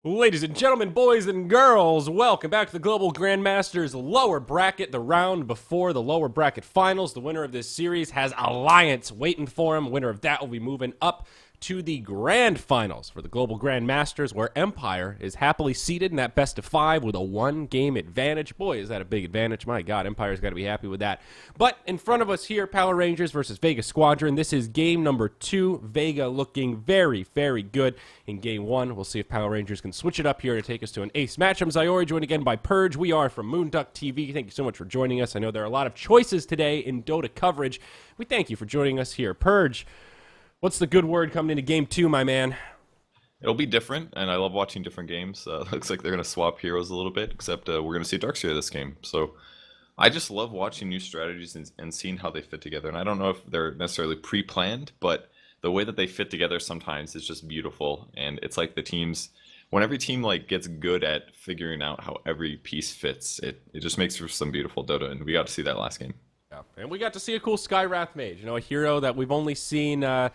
Ladies and gentlemen, boys and girls, welcome back to the Global Grandmasters lower bracket, the round before the lower bracket finals. The winner of this series has Alliance waiting for him. Winner of that will be moving up to the grand finals for the Global Grandmasters, where Empire is happily seated in that best of 5 with a 1-game advantage. Boy, is that a big advantage. My God, Empire's got to be happy with that. But in front of us here, Power Rangers versus Vega Squadron. This is game number 2. Vega looking very, very good in game 1. We'll see if Power Rangers can switch it up here to take us to an ace match. I'm Zayori, joined again by Purge. We are from moonducktv. Thank you so much for joining us. I know there are a lot of choices today in Dota coverage. We thank you for joining us here. Purge, what's the good word coming into game 2, my man? It'll be different, and I love watching different games. Looks like they're going to swap heroes a little bit, except we're going to see Darkseer this game. So I just love watching new strategies and seeing how they fit together. And I don't know if they're necessarily pre-planned, but the way that they fit together sometimes is just beautiful. And it's like the teams, when every team like gets good at figuring out how every piece fits, it just makes for some beautiful Dota, and we got to see that last game. Yeah, and we got to see a cool Skywrath mage, a hero that we've only seen a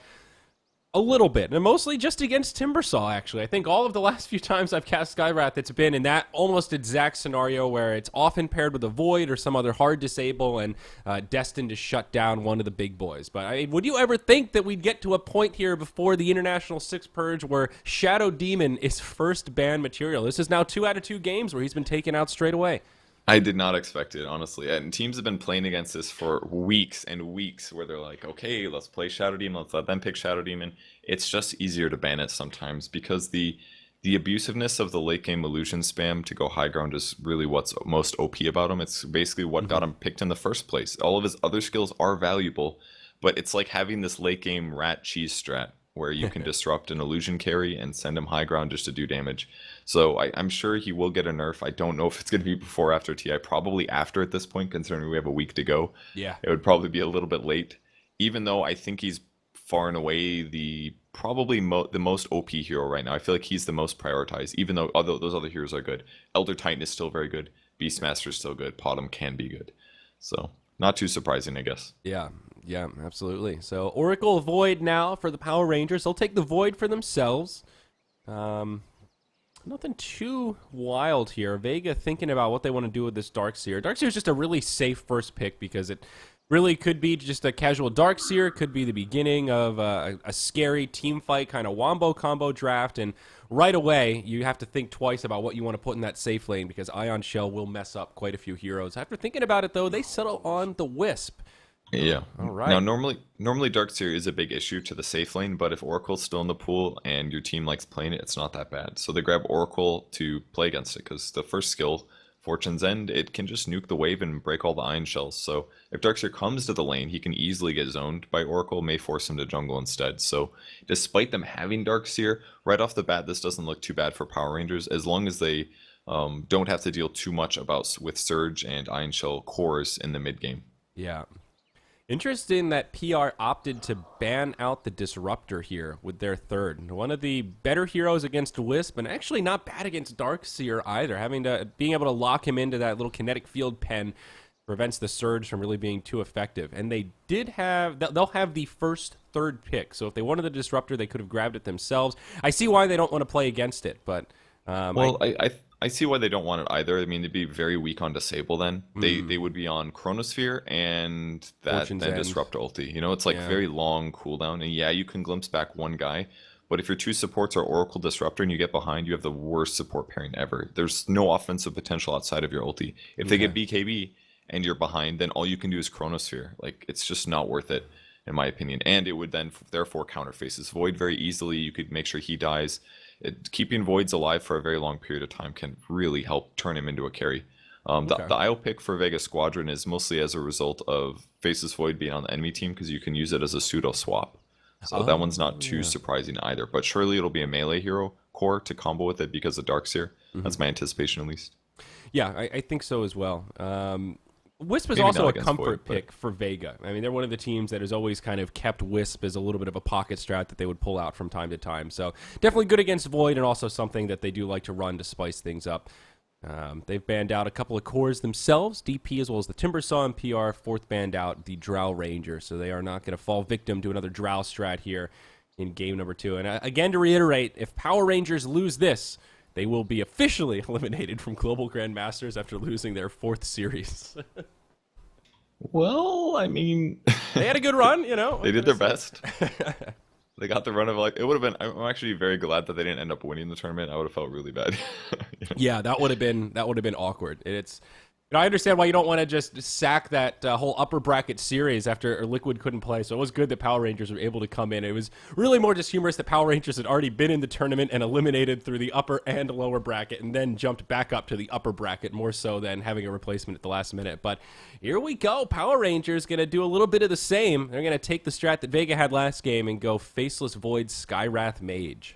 little bit, and mostly just against Timbersaw, actually. I think all of the last few times I've cast Skywrath, it's been in that almost exact scenario where it's often paired with a Void or some other hard disable and destined to shut down one of the big boys. But would you ever think that we'd get to a point here before the International 6 Purge where Shadow Demon is first ban material? This is now 2 out of 2 games where he's been taken out straight away. I did not expect it, honestly. And teams have been playing against this for weeks and weeks, where they're like, okay, let's play Shadow Demon, let's let them pick Shadow Demon. It's just easier to ban it sometimes because the abusiveness of the late game illusion spam to go high ground is really what's most OP about him. It's basically what got him picked in the first place. All of his other skills are valuable, but it's like having this late game rat cheese strat where you can disrupt an illusion carry and send him high ground just to do damage. So I'm sure he will get a nerf. I don't know if it's going to be before or after TI. Probably after at this point, considering we have a week to go. Yeah. It would probably be a little bit late, even though I think he's far and away the most OP hero right now. I feel like he's the most prioritized, even though those other heroes are good. Elder Titan is still very good. Beastmaster is still good. Potom can be good. So not too surprising, I guess. Yeah, absolutely. So Oracle Void now for the Power Rangers. They'll take the Void for themselves. Nothing too wild here. Vega thinking about what they want to do with this Darkseer. Darkseer is just a really safe first pick because it really could be just a casual Darkseer. It could be the beginning of a scary team fight kind of wombo combo draft. And right away, you have to think twice about what you want to put in that safe lane because Ion Shell will mess up quite a few heroes. After thinking about it, though, they settle on the Wisp. Yeah. All right. Now, normally Darkseer is a big issue to the safe lane, but if Oracle's still in the pool and your team likes playing it, it's not that bad. So they grab Oracle to play against it because the first skill, Fortune's End, it can just nuke the wave and break all the Ion Shells. So if Darkseer comes to the lane, he can easily get zoned by Oracle, may force him to jungle instead. So despite them having Darkseer, right off the bat, this doesn't look too bad for Power Rangers as long as they don't have to deal too much with Surge and Ion Shell cores in the mid game. Yeah. Interesting that PR opted to ban out the Disruptor here with their third. One of the better heroes against Wisp, and actually not bad against Darkseer either. Being able to lock him into that little kinetic field pen prevents the Surge from really being too effective. And they'll have the first third pick. So if they wanted the Disruptor, they could have grabbed it themselves. I see why they don't want to play against it, but I see why they don't want it either. I mean, they'd be very weak on Disable then. They would be on Chronosphere and then Disrupt ulti. It's like very long cooldown. And yeah, you can glimpse back one guy. But if your 2 supports are Oracle Disruptor and you get behind, you have the worst support pairing ever. There's no offensive potential outside of your ulti. If they get BKB and you're behind, then all you can do is Chronosphere. Like, it's just not worth it, in my opinion. And it would then, therefore, counterface his Void very easily. You could make sure he dies. Keeping Voids alive for a very long period of time can really help turn him into a carry. The IO pick for Vega Squadron is mostly as a result of Faceless Void being on the enemy team because you can use it as a pseudo swap. So that one's not too surprising either. But surely it'll be a melee hero core to combo with it because of Darkseer. That's my anticipation at least. Yeah, I think so as well. Wisp is Maybe also not a against comfort Void, pick for Vega. I mean, they're one of the teams that has always kind of kept Wisp as a little bit of a pocket strat that they would pull out from time to time. So definitely good against Void and also something that they do like to run to spice things up. They've banned out a couple of cores themselves, DP as well as the Timbersaw and PR, fourth banned out the Drow Ranger. So they are not going to fall victim to another Drow strat here in game number 2. And again, to reiterate, if Power Rangers lose this, they will be officially eliminated from Global Grandmasters after losing their 4th series. Well, I mean, they had a good run, you know. They did their best. They got the run of like it would have been. I'm actually very glad that they didn't end up winning the tournament. I would have felt really bad. Yeah, that would have been awkward. It's. I understand why you don't want to just sack that whole upper bracket series after Liquid couldn't play. So it was good that Power Rangers were able to come in. It was really more just humorous that Power Rangers had already been in the tournament and eliminated through the upper and lower bracket and then jumped back up to the upper bracket more so than having a replacement at the last minute. But here we go. Power Rangers going to do a little bit of the same. They're going to take the strat that Vega had last game and go Faceless Void Skywrath Mage.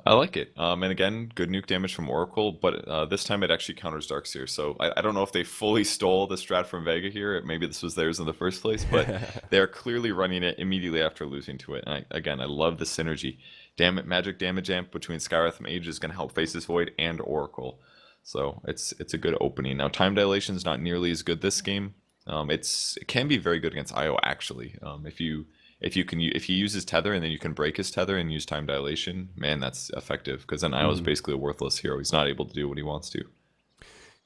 I like it. And again, good nuke damage from Oracle, but this time it actually counters Darkseer. So I don't know if they fully stole the strat from Vega here. Maybe this was theirs in the first place, but they're clearly running it immediately after losing to it. And I love the synergy. Magic damage amp between Skywrath Mage is going to help Faceless Void and Oracle. So it's a good opening. Now, time dilation is not nearly as good this game. It can be very good against IO actually. If he uses tether and then you can break his tether and use time dilation, man, that's effective because then IO is basically a worthless hero. He's not able to do what he wants to.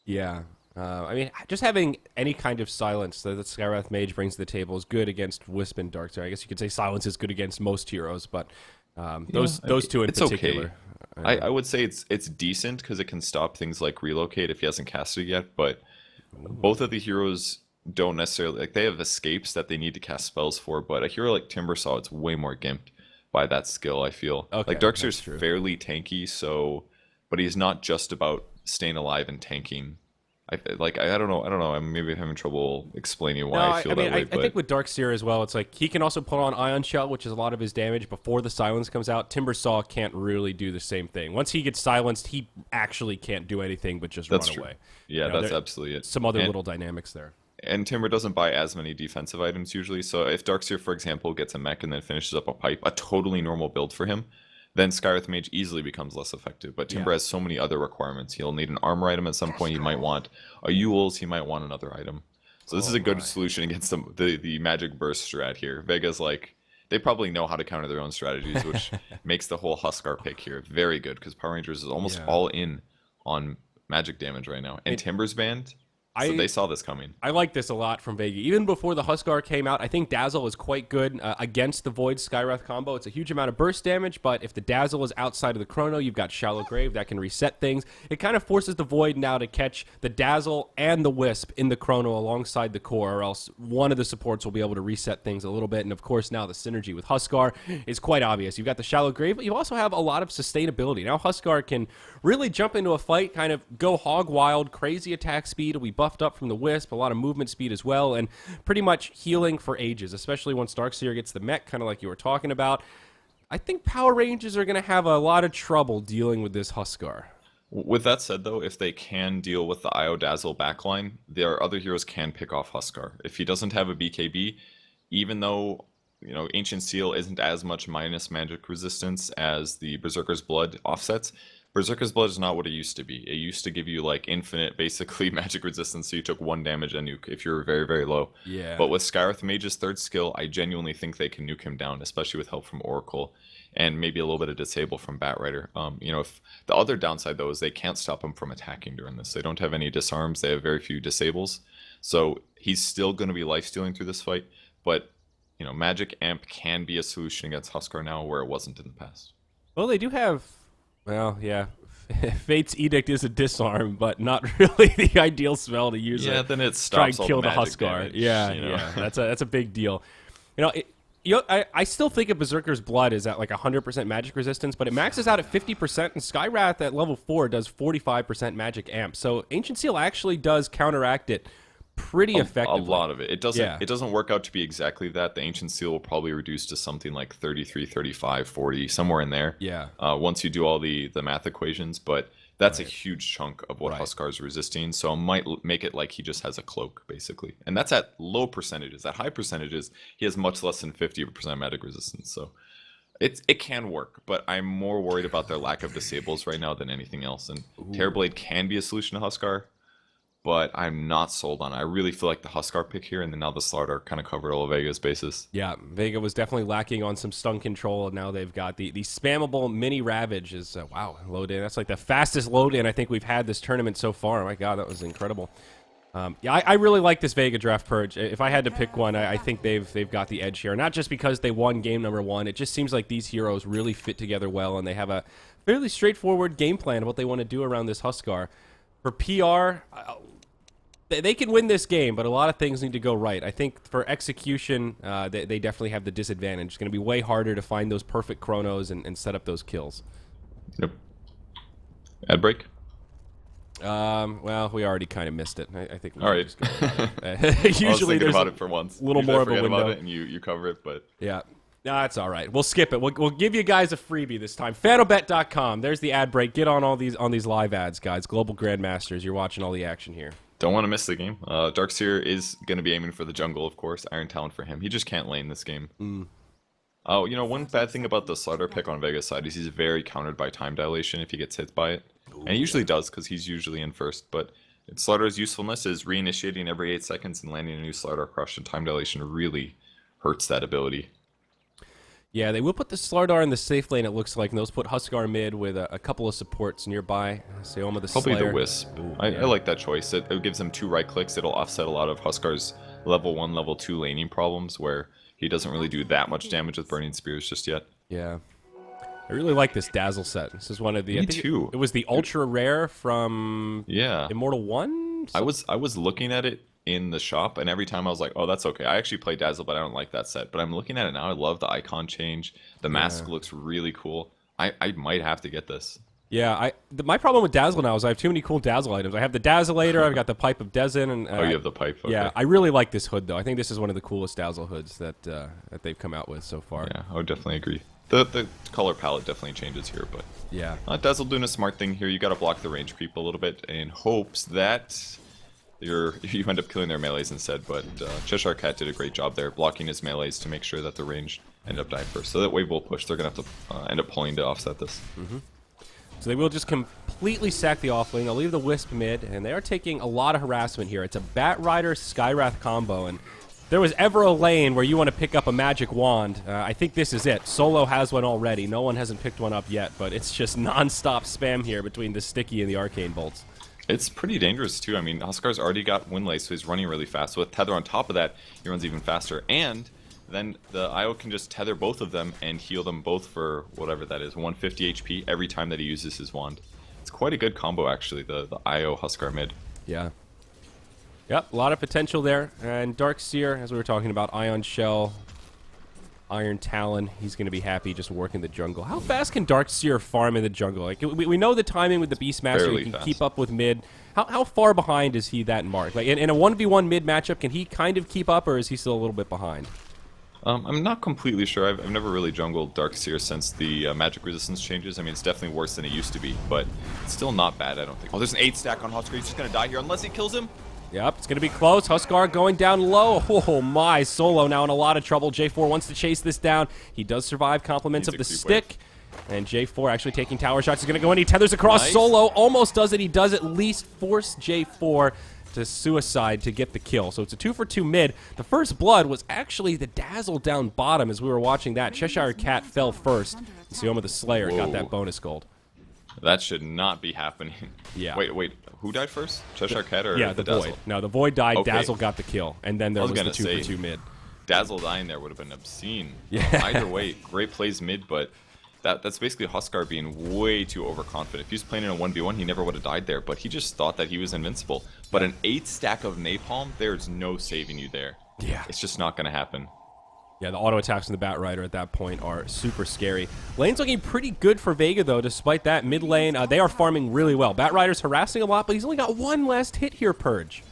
Yeah. I mean, just having any kind of silence that Skywrath Mage brings to the table is good against Wisp and Darkseer. I guess you could say silence is good against most heroes, but those two in particular. Okay. I would say it's decent because it can stop things like relocate if he hasn't casted yet, but both of the heroes don't necessarily they have escapes that they need to cast spells for, but a hero like Timbersaw, it's way more gimped by that skill. I feel like Darkseer's fairly tanky, but he's not just about staying alive and tanking. I don't know. I'm maybe having trouble explaining why I feel that way. I think with Darkseer as well, it's like he can also put on Ion Shell, which is a lot of his damage before the silence comes out. Timbersaw can't really do the same thing. Once he gets silenced, he actually can't do anything but just run away. Yeah, that's absolutely it. Some other little dynamics there. And Timber doesn't buy as many defensive items usually, so if Darkseer, for example, gets a mech and then finishes up a pipe, a totally normal build for him, then Skywrath Mage easily becomes less effective. But Timber has so many other requirements. He'll need an armor item at some point. He might want a Yules. He might want another item. So this is a good solution against the Magic Burst strat here. Vega's like, they probably know how to counter their own strategies, which makes the whole Huskar pick here very good because Power Rangers is almost all in on magic damage right now. And Timber's banned. So they saw this coming. I like this a lot from Vega. Even before the Huskar came out, I think Dazzle is quite good against the Void Skywrath combo. It's a huge amount of burst damage, but if the Dazzle is outside of the Chrono, you've got Shallow Grave that can reset things. It kind of forces the Void now to catch the Dazzle and the Wisp in the Chrono alongside the core, or else one of the supports will be able to reset things a little bit. And of course, now the synergy with Huskar is quite obvious. You've got the Shallow Grave, but you also have a lot of sustainability. Now Huskar can really jump into a fight, kind of go hog wild, crazy attack speed will be buffed up from the Wisp, a lot of movement speed as well, and pretty much healing for ages, especially once Darkseer gets the mech, kind of like you were talking about. I think Power Rangers are going to have a lot of trouble dealing with this Huskar. With that said, though, if they can deal with the Io Dazzle backline, their other heroes can pick off Huskar. If he doesn't have a BKB, even though Ancient Seal isn't as much minus magic resistance as the Berserker's Blood offsets, Berserker's Blood is not what it used to be. It used to give you like infinite, basically, magic resistance, so you took 1 damage a nuke if you were very, very low. Yeah. But with Skywrath Mage's 3rd skill, I genuinely think they can nuke him down, especially with help from Oracle and maybe a little bit of disable from Batrider. If the other downside though is they can't stop him from attacking during this. They don't have any disarms. They have very few disables, so he's still going to be lifestealing through this fight. But Magic Amp can be a solution against Huskar now, where it wasn't in the past. Well, they do have. Well, yeah. Fate's Edict is a disarm, but not really the ideal spell to use. Yeah, then it stops try and kill the Huskar. Damage, yeah, that's a big deal. I still think of Berserker's Blood is at like 100% magic resistance, but it maxes out at 50%, and Skywrath at level 4 does 45% magic amp. So Ancient Seal actually does counteract it pretty effectively. A lot of it. It doesn't work out to be exactly that. The Ancient Seal will probably reduce to something like 33, 35, 40, somewhere in there. Yeah. Once you do all the math equations, but that's a huge chunk of what Huskar is resisting. So it might make it like he just has a cloak, basically. And that's at low percentages. At high percentages, he has much less than 50% magic resistance. So it can work, but I'm more worried about their lack of disables right now than anything else. And Terrorblade can be a solution to Huskar. but I'm not sold on it. I really feel like the Huskar pick here, and then now the Slardar kind of covered all of Vega's bases. Yeah, Vega was definitely lacking on some stun control, and now they've got the spammable mini Ravage is, wow, load in. That's like the fastest load in I think we've had this tournament so far. My God, that was incredible. Yeah, I really like this Vega draft purge. If I had to pick one, I think they've got the edge here. Not just because they won game number 1. It just seems like these heroes really fit together well, and they have a fairly straightforward game plan of what they want to do around this Huskar. For PR, they can win this game, but a lot of things need to go right. I think for execution, they definitely have the disadvantage. It's going to be way harder to find those perfect chronos and set up those kills. Yep. Ad break? Well, we already kind of missed it. I think we all right. just go about it. Usually there's about it for once. A little more of a window. About it and you cover it, but yeah. No, that's all right. We'll skip it. We'll give you guys a freebie this time. Fanobet.com. There's the ad break. Get on all these live ads, guys. Global Grandmasters. You're watching all the action here. Don't want to miss the game. Darkseer is going to be aiming for the jungle, of course. Iron Talon for him. He just can't lane this game. Oh, you know, one bad thing about the Slardar pick on Vega's side is he's very countered by time dilation if he gets hit by it. And he usually does because he's usually in first. But Slardar's usefulness is reinitiating every 8 seconds and landing a new Slardar crush, and time dilation really hurts that ability. Yeah, they will put the Slardar in the safe lane, it looks like, and those put Huskar mid with a couple of supports nearby. Seoma the Probably Slayer. the Wisp. I like that choice. It gives him 2 right clicks. It'll offset a lot of Huskar's level 1, level 2 laning problems where he doesn't really do that much damage with Burning Spears just yet. Yeah. I really like this Dazzle set. This is one of the... Me too. It was the ultra rare from Immortal 1? I was looking at it in the shop, and every time I was like, oh, that's okay. I actually play Dazzle, but I don't like that set. But I'm looking at it now. I love the icon change. The mask looks really cool. I might have to get this. Yeah, my problem with Dazzle now is I have too many cool Dazzle items. I have the Dazzleator, I've got the Pipe of Dezen, and oh, you have the pipe. Okay. Yeah, I really like this hood though. I think this is one of the coolest Dazzle hoods that they've come out with so far. Yeah, I would definitely agree. The color palette definitely changes here, but yeah, Dazzle doing a smart thing here. You got to block the range creep a little bit in hopes that you end up killing their melees instead. But Cheshire Cat did a great job there, blocking his melees to make sure that the range ended up dying first. So that wave will push. They're gonna have to end up pulling to offset this. So they will just completely sack the offlane. They'll leave the Wisp mid, and they are taking a lot of harassment here. It's a Bat Rider Skywrath combo, and if there was ever a lane where you want to pick up a magic wand, I think this is it. Solo has one already. No one hasn't picked one up yet, but it's just non-stop spam here between the Sticky and the Arcane Bolts. It's pretty dangerous, too. I mean, Huskar's already got Windlace, so he's running really fast. So with Tether on top of that, he runs even faster. And then the IO can just tether both of them and heal them both for whatever that is, 150 HP every time that he uses his wand. It's quite a good combo, actually, the IO Huskar mid. Yeah. Yep, a lot of potential there. And Darkseer, as we were talking about, Ion Shell, Iron Talon, he's going to be happy just working the jungle. How fast can Darkseer farm in the jungle? Like we know the timing with the Beastmaster, he can keep up with mid. How far behind is he that mark? Like in a 1v1 mid matchup, can he kind of keep up, or is he still a little bit behind? I'm not completely sure. I've never really jungled Darkseer since the magic resistance changes. I mean, it's definitely worse than it used to be, but it's still not bad, I don't think. Oh, there's an 8 stack on Huskar. He's just going to die here unless he kills him. Yep, it's going to be close. Huskar going down low. Oh, my. Solo now in a lot of trouble. J4 wants to chase this down. He does survive compliments of the stick. And J4 actually taking tower shots. He's going to go in. He tethers across. Nice. Solo almost does it. He does at least force J4 to suicide to get the kill. So it's a 2-for-2 mid. The first blood was actually the Dazzle down bottom as we were watching that. Cheshire Cat fell first. Seoma the Slayer got that bonus gold. That should not be happening. Yeah. Wait. Who died first? Cheshire Cat or the Dazzle? Void. No, the Void died. Okay. Dazzle got the kill. And then there was the 2-for-2 mid. Dazzle dying there would have been obscene. Yeah. Either way, great plays mid, but that's basically Huskar being way too overconfident. If he was playing in a 1v1, he never would have died there, but he just thought that he was invincible. But an 8 stack of Napalm, there's no saving you there. Yeah. It's just not going to happen. Yeah, the auto attacks from the Bat Rider at that point are super scary. Lane's looking pretty good for Vega, though, despite that. Mid lane, they are farming really well. Bat Rider's harassing a lot, but he's only got 1 last hit here, Purge.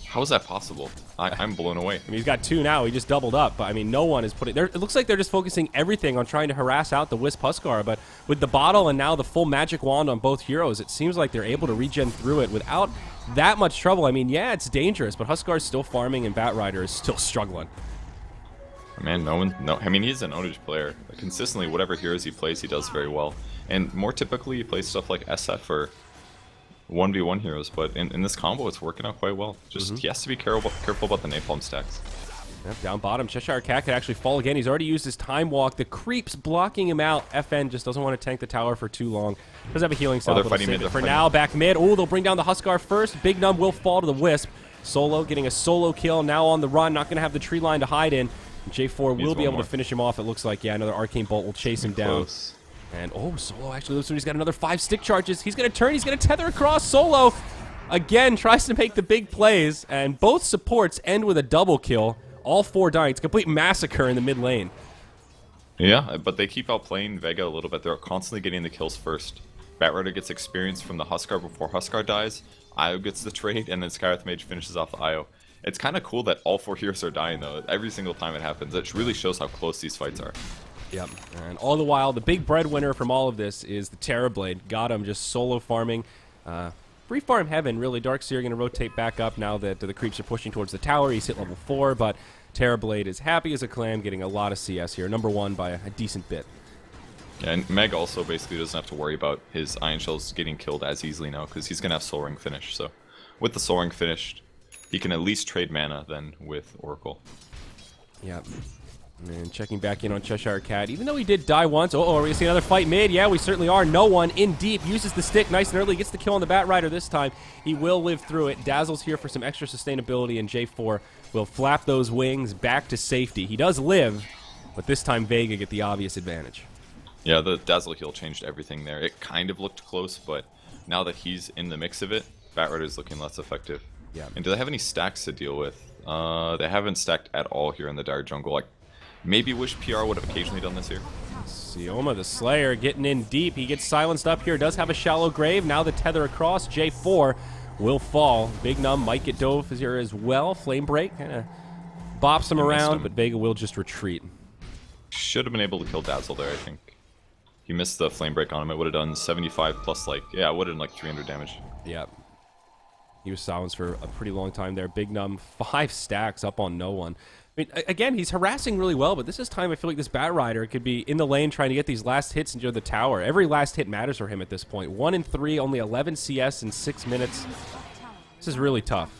How is that possible? I'm blown away. I mean, he's got 2 now. He just doubled up, but I mean, no one is putting... It looks like they're just focusing everything on trying to harass out the Wisp Huskar, but with the bottle and now the full magic wand on both heroes, it seems like they're able to regen through it without that much trouble. I mean, yeah, it's dangerous, but Huskar's still farming and Bat Rider is still struggling. Man, I mean, he's an ownage player. Consistently, whatever heroes he plays, he does very well. And more typically, he plays stuff like SF or 1v1 heroes, but in this combo, it's working out quite well. Just he has to be careful about the napalm stacks. Yep, down bottom, Cheshire Cat could actually fall again. He's already used his time walk. The creep's blocking him out. FN just doesn't want to tank the tower for too long. Does have a healing salve. They're fighting mid. For now, back mid. Oh, they'll bring down the Huskar first. Big Num will fall to the Wisp. Solo getting a solo kill. Now on the run. Not going to have the tree line to hide in. J4 will be able to finish him off, it looks like. Yeah, another Arcane Bolt will chase him down. And, oh, Solo actually looks like he's got another 5 stick charges. He's going to turn. He's going to tether across. Solo, again, tries to make the big plays. And both supports end with a double kill. All 4 dying. It's a complete massacre in the mid lane. Yeah, but they keep outplaying Vega a little bit. They're constantly getting the kills first. Batrider gets experience from the Huskar before Huskar dies. Io gets the trade, and then Skywrath Mage finishes off the Io. It's kind of cool that all 4 heroes are dying, though. Every single time it happens. It really shows how close these fights are. Yep, and all the while, the big breadwinner from all of this is the Terrorblade. Got him just solo farming. Free farm heaven, really. Darkseer going to rotate back up now that the creeps are pushing towards the tower. He's hit level 4, but Terrorblade is happy as a clam, getting a lot of CS here. #1 by a decent bit. Yeah, and Meg also basically doesn't have to worry about his Iron Shells getting killed as easily now, because he's going to have Soul Ring finished. So, with the Soul Ring finished, he can at least trade mana then with Oracle. Yep. And checking back in on Cheshire Cat. Even though he did die once. Uh-oh, are we going to see another fight mid? Yeah, we certainly are. No one in deep. Uses the stick nice and early. Gets the kill on the Batrider this time. He will live through it. Dazzle's here for some extra sustainability, and J4 will flap those wings back to safety. He does live, but this time Vega get the obvious advantage. Yeah, the Dazzle heal changed everything there. It kind of looked close, but now that he's in the mix of it, Batrider's looking less effective. Yeah. And do they have any stacks to deal with? They haven't stacked at all here in the Dire Jungle. Like, maybe wish PR would have occasionally done this here. Sioma, the Slayer, getting in deep. He gets silenced up here. Does have a shallow grave. Now the tether across. J4 will fall. Big Num might get dove here as well. Flame Break kind of bops him around, but Vega will just retreat. Should have been able to kill Dazzle there, I think. He missed the Flame Break on him. It would have done 75 plus, like, yeah, it would have done like 300 damage. Yep. He was silenced for a pretty long time there. Big Num, 5 stacks up on no one. I mean, again, he's harassing really well, but this is time I feel like this Batrider could be in the lane trying to get these last hits into the tower. Every last hit matters for him at this point. 1 in 3, only 11 CS in 6 minutes. This is really tough.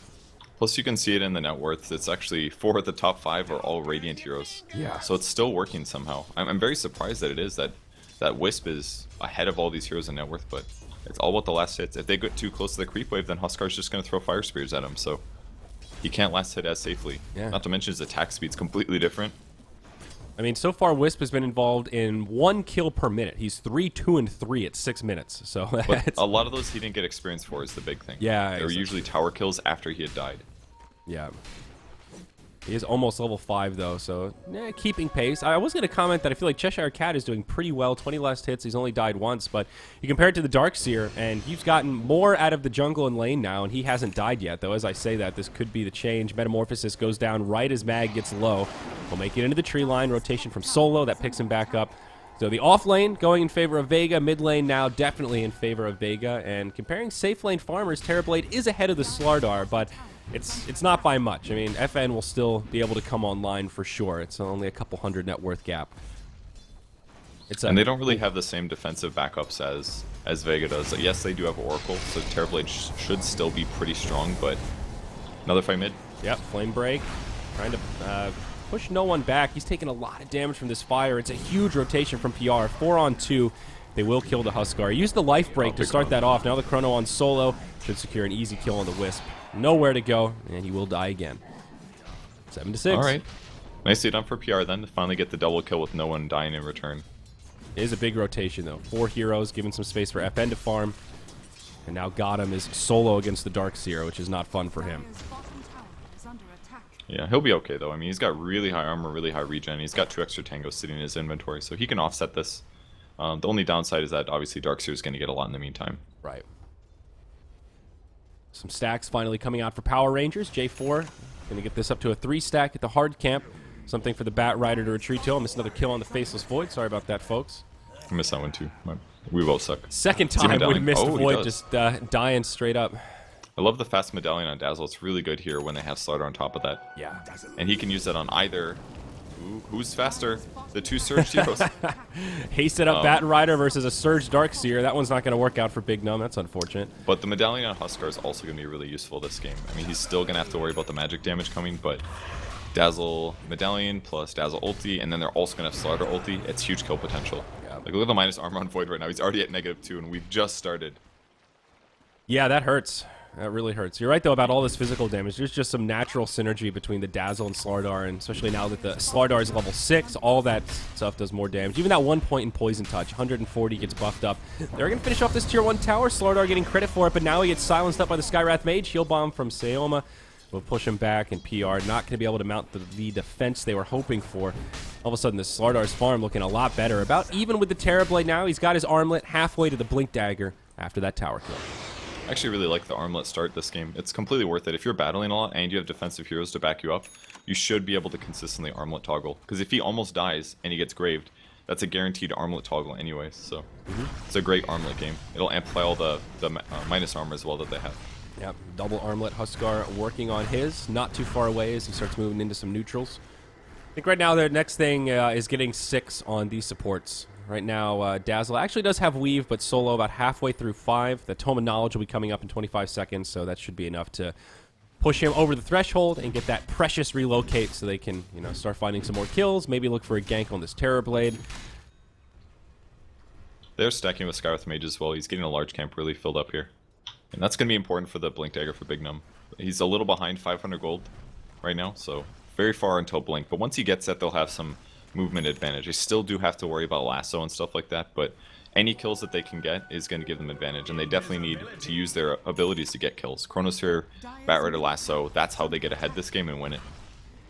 Plus, you can see it in the net worth. It's actually 4 of the top 5 are all Radiant heroes. Yeah. So it's still working somehow. I'm very surprised that it is that Wisp is ahead of all these heroes in net worth, but it's all about the last hits. If they get too close to the creep wave, then Huskar's just going to throw fire spears at him, so he can't last hit as safely. Yeah. Not to mention his attack speed's completely different. I mean, so far Wisp has been involved in 1 kill per minute. He's 3, 2, and 3 at 6 minutes. So but a lot of those he didn't get experience for is the big thing. Yeah, they were usually tower kills after he had died. Yeah. He is almost level 5, though, so keeping pace. I was going to comment that I feel like Cheshire Cat is doing pretty well. 20 last hits. He's only died once, but you compare it to the Darkseer, and he's gotten more out of the jungle and lane now, and he hasn't died yet, though. As I say that, this could be the change. Metamorphosis goes down right as Mag gets low. We'll make it into the tree line. Rotation from Solo. That picks him back up. So the off lane going in favor of Vega. Mid lane now definitely in favor of Vega. And comparing safe lane farmers, Terrorblade is ahead of the Slardar, but it's not by much. I mean, FN will still be able to come online for sure. It's only a couple hundred net worth gap. And they don't really have the same defensive backups as Vega does. Like, yes, they do have Oracle, so Terrorblade should still be pretty strong, but another fight mid. Yep, Flame Break. Trying to push no one back. He's taking a lot of damage from this fire. It's a huge rotation from PR. 4 on 2. They will kill the Huskar. Use the life break to start that off. Now the Chrono on Solo should secure an easy kill on the Wisp. Nowhere to go, and he will die again. 7-6. All right. Nicely done for PR then to finally get the double kill with no one dying in return. It is a big rotation, though. 4 heroes, giving some space for FN to farm. And now Gotham is solo against the Darkseer, which is not fun for him. Yeah, he'll be okay, though. I mean, he's got really high armor, really high regen. He's got 2 extra tangos sitting in his inventory, so he can offset this. The only downside is that, obviously, Darkseer is going to get a lot in the meantime. Right. Some stacks finally coming out for Power Rangers. J4 going to get this up to a 3 stack at the hard camp. Something for the Batrider to retreat to. I'll miss another kill on the Faceless Void. Sorry about that, folks. I missed that one, too. We both suck. Second time we missed Void, just dying straight up. I love the fast medallion on Dazzle. It's really good here when they have Slardar on top of that. Yeah. And he can use that on either Ooh, who's faster? The two Surge heroes. Hasted up Baton Rider versus a Surge Darkseer. That one's not going to work out for Big Num. That's unfortunate. But the Medallion on Huskar is also going to be really useful this game. I mean, he's still going to have to worry about the magic damage coming, but Dazzle Medallion plus Dazzle ulti, and then they're also going to have Slaughter ulti. It's huge kill potential. Yeah. Like, look at the minus armor on Void right now. He's already at -2, and we've just started. Yeah, that hurts. That really hurts. You're right, though, about all this physical damage. There's just some natural synergy between the Dazzle and Slardar, and especially now that the Slardar is level 6, all that stuff does more damage. Even that 1 point in Poison Touch, 140 gets buffed up. They're going to finish off this Tier 1 tower. Slardar getting credit for it, but now he gets silenced up by the Skywrath Mage. Heal Bomb from Sayoma will push him back, and PR not going to be able to mount the defense they were hoping for. All of a sudden, the Slardar's farm looking a lot better. About even with the Terrorblade now. He's got his armlet halfway to the Blink Dagger after that tower kill. I actually really like the armlet start this game. It's completely worth it. If you're battling a lot and you have defensive heroes to back you up, you should be able to consistently armlet toggle. Because if he almost dies and he gets graved, that's a guaranteed armlet toggle anyways. So it's a great armlet game. It'll amplify all the minus armor as well that they have. Yep, double armlet Huskar working on his. Not too far away as he starts moving into some neutrals. I think right now their next thing is getting 6 on these supports. Right now, Dazzle actually does have Weave, but Solo about halfway through 5. The Tome of Knowledge will be coming up in 25 seconds, so that should be enough to push him over the threshold and get that precious relocate so they can, you know, start finding some more kills, maybe look for a gank on this Terrorblade. They're stacking with Skywrath Mage as well. He's getting a large camp really filled up here. And that's going to be important for the Blink Dagger for Big Num. He's a little behind 500 gold right now, so very far until Blink. But once he gets that, they'll have some movement advantage. They still do have to worry about lasso and stuff like that, but any kills that they can get is going to give them advantage, and they definitely need to use their abilities to get kills. Chronosphere, Batrider, lasso, that's how they get ahead this game and win it.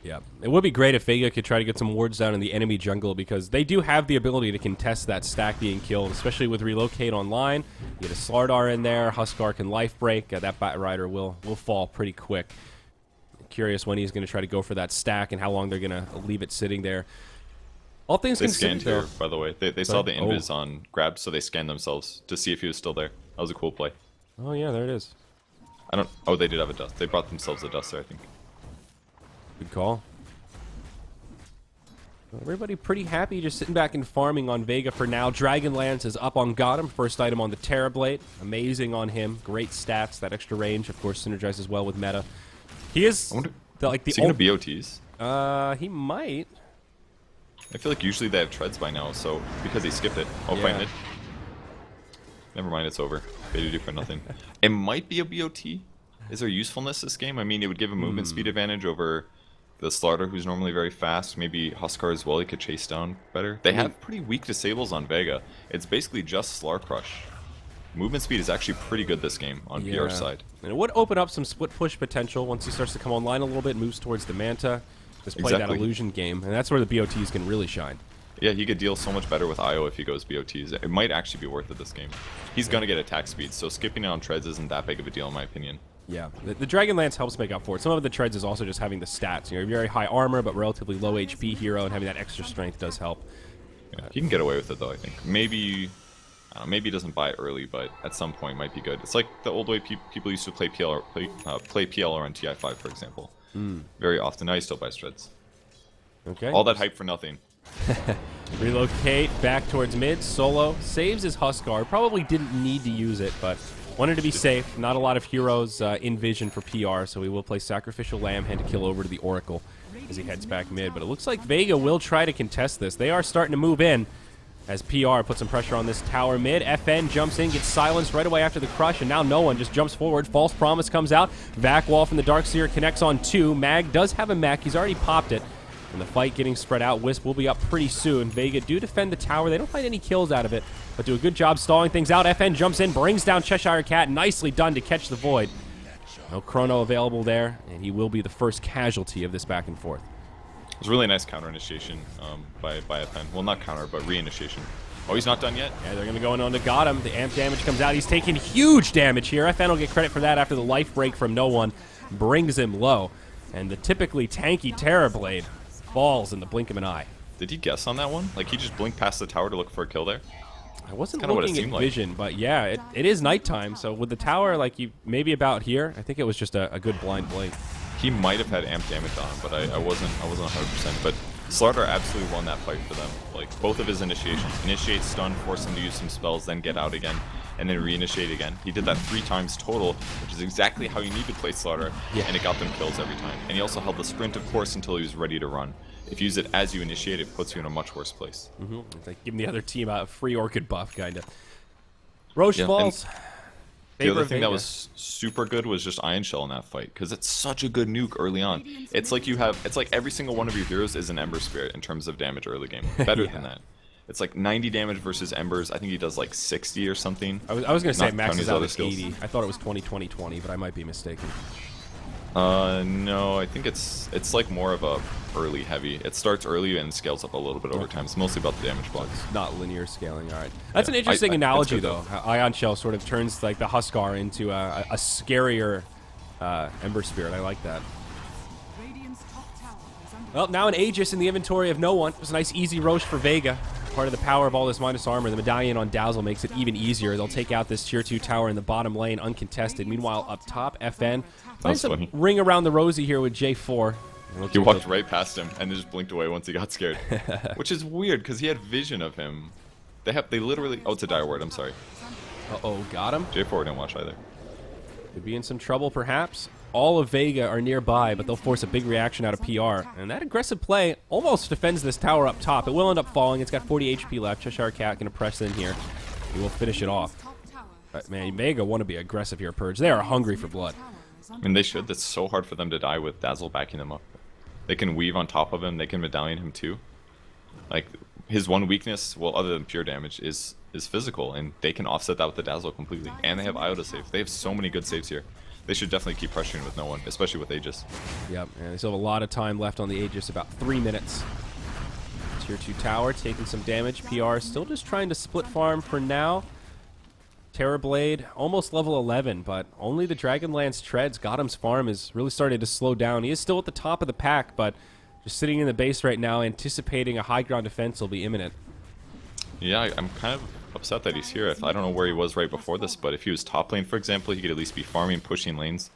Yeah, it would be great if Vega could try to get some wards down in the enemy jungle, because they do have the ability to contest that stack being killed, especially with Relocate online. You get a Slardar in there, Huskar can life break, that Batrider will fall pretty quick. Curious when he's going to try to go for that stack and how long they're going to leave it sitting there. All things considered, here, by the way. They saw the invis on grabbed, so they scanned themselves to see if he was still there. That was a cool play. Oh yeah, there it is. Oh, they did have a dust. They brought themselves a duster, I think. Good call. Everybody pretty happy just sitting back and farming on Vega for now. Dragonlance is up on Gotham. First item on the Terrorblade. Amazing on him. Great stats. That extra range, of course, synergizes well with meta. He is is he going to BOTs? He might. I feel like usually they have treads by now, so because he skipped it. Oh, yeah. Find it. Never mind, it's over. Beta do for nothing. It might be a BOT. Is there usefulness this game? I mean, it would give a movement speed advantage over the Slaughter, who's normally very fast. Maybe Huskar as well, he could chase down better. They have pretty weak disables on Vega. It's basically just Slar Crush. Movement speed is actually pretty good this game on PR's side. And it would open up some split push potential once he starts to come online a little bit, moves towards the Manta. Just play that illusion game, and that's where the BOTs can really shine. Yeah, he could deal so much better with IO if he goes BOTs. It might actually be worth it this game. He's going to get attack speed, so skipping it on treads isn't that big of a deal in my opinion. Yeah, the Dragonlance helps make up for it. Some of the treads is also just having the stats. You know, very high armor, but relatively low HP hero, and having that extra strength does help. Yeah, he can get away with it, though, I think. Maybe, I don't know, maybe he doesn't buy it early, but at some point might be good. It's like the old way people used to play PLR on TI5, for example. Very often. Now he still buys treads. Okay. All that hype for nothing. Relocate back towards mid. Solo saves his Huskar. Probably didn't need to use it, but wanted to be safe. Not a lot of heroes in vision for PR, so we will play Sacrificial Lamb Hand to kill over to the Oracle as he heads back mid. But it looks like Vega will try to contest this. They are starting to move in as PR puts some pressure on this tower mid. FN jumps in, gets silenced right away after the crush, and now no one just jumps forward. False Promise comes out. Vac Wall from the Darkseer connects on 2. Mag does have a mech. He's already popped it. And the fight getting spread out. Wisp will be up pretty soon. Vega do defend the tower. They don't find any kills out of it, but do a good job stalling things out. FN jumps in, brings down Cheshire Cat. Nicely done to catch the Void. No Chrono available there, and he will be the first casualty of this back and forth. It was a really nice counter initiation by FN. Well, not counter, but re-initiation. Oh, he's not done yet? Yeah, they're going to go in on to got him. The amp damage comes out. He's taking huge damage here. FN will get credit for that after the life break from no one brings him low. And the typically tanky Terrorblade falls in the blink of an eye. Did he guess on that one? Like, he just blinked past the tower to look for a kill there? I wasn't looking at vision, but yeah, it is nighttime, so with the tower, like, you maybe about here, I think it was just a good blind blink. He might have had amp damage on him, but I wasn't 100%. But Slardar absolutely won that fight for them. Like, both of his initiations. Initiate, stun, force him to use some spells, then get out again, and then reinitiate again. He did that 3 times total, which is exactly how you need to play Slardar, and it got them kills every time. And he also held the sprint, of course, until he was ready to run. If you use it as you initiate, it puts you in a much worse place. It's like giving the other team a free Orchid buff, kind of. Roche falls. The other thing that was super good was just Ion Shell in that fight, because it's such a good nuke early on. It's like it's like every single one of your heroes is an Ember Spirit in terms of damage early game. Better than that. It's like 90 damage versus Embers. I think he does like 60 or something. I was going to say maxes out at 80. I thought it was 20-20-20, but I might be mistaken. No, I think it's like more of a early heavy. It starts early and scales up a little bit over time. It's mostly about the damage blocks. It's not linear scaling. All right, that's an interesting analogy though. Ion Shell sort of turns like the Huskar into a scarier Ember Spirit. I like that. Well, now an Aegis in the inventory of no one. It was a nice easy Roche for Vega. Part of the power of all this minus armor, the medallion on Dazzle makes it even easier. They'll take out this tier 2 tower in the bottom lane uncontested. Meanwhile, up top, FN finds a ring around the rosy here with J4. He walked right past him and just blinked away once he got scared. Which is weird, because he had vision of him. They literally... Oh, it's a dire word, I'm sorry. Uh-oh, got him. J4 didn't watch either. Could be in some trouble, perhaps. All of Vega are nearby, but they'll force a big reaction out of PR. And that aggressive play almost defends this tower up top. It will end up falling. It's got 40 HP left. Cheshire Cat going to press in here. He will finish it off. But, man, Vega want to be aggressive here, Purge. They are hungry for blood. I mean, they should. It's so hard for them to die with Dazzle backing them up. They can weave on top of him. They can medallion him, too. Like, his one weakness, well, other than pure damage, is physical. And they can offset that with the Dazzle completely. And they have Iota save. They have so many good saves here. They should definitely keep pressuring with no one, especially with Aegis. Yep, and they still have a lot of time left on the Aegis, about 3 minutes. Tier 2 tower taking some damage. PR still just trying to split farm for now. Terrorblade, almost level 11, but only the Dragonlance treads. Gotham's farm is really starting to slow down. He is still at the top of the pack, but just sitting in the base right now, anticipating a high ground defense will be imminent. Yeah, I'm kind of upset that he's here. I don't know where he was right before this, but if he was top lane, for example, he could at least be farming, pushing lanes.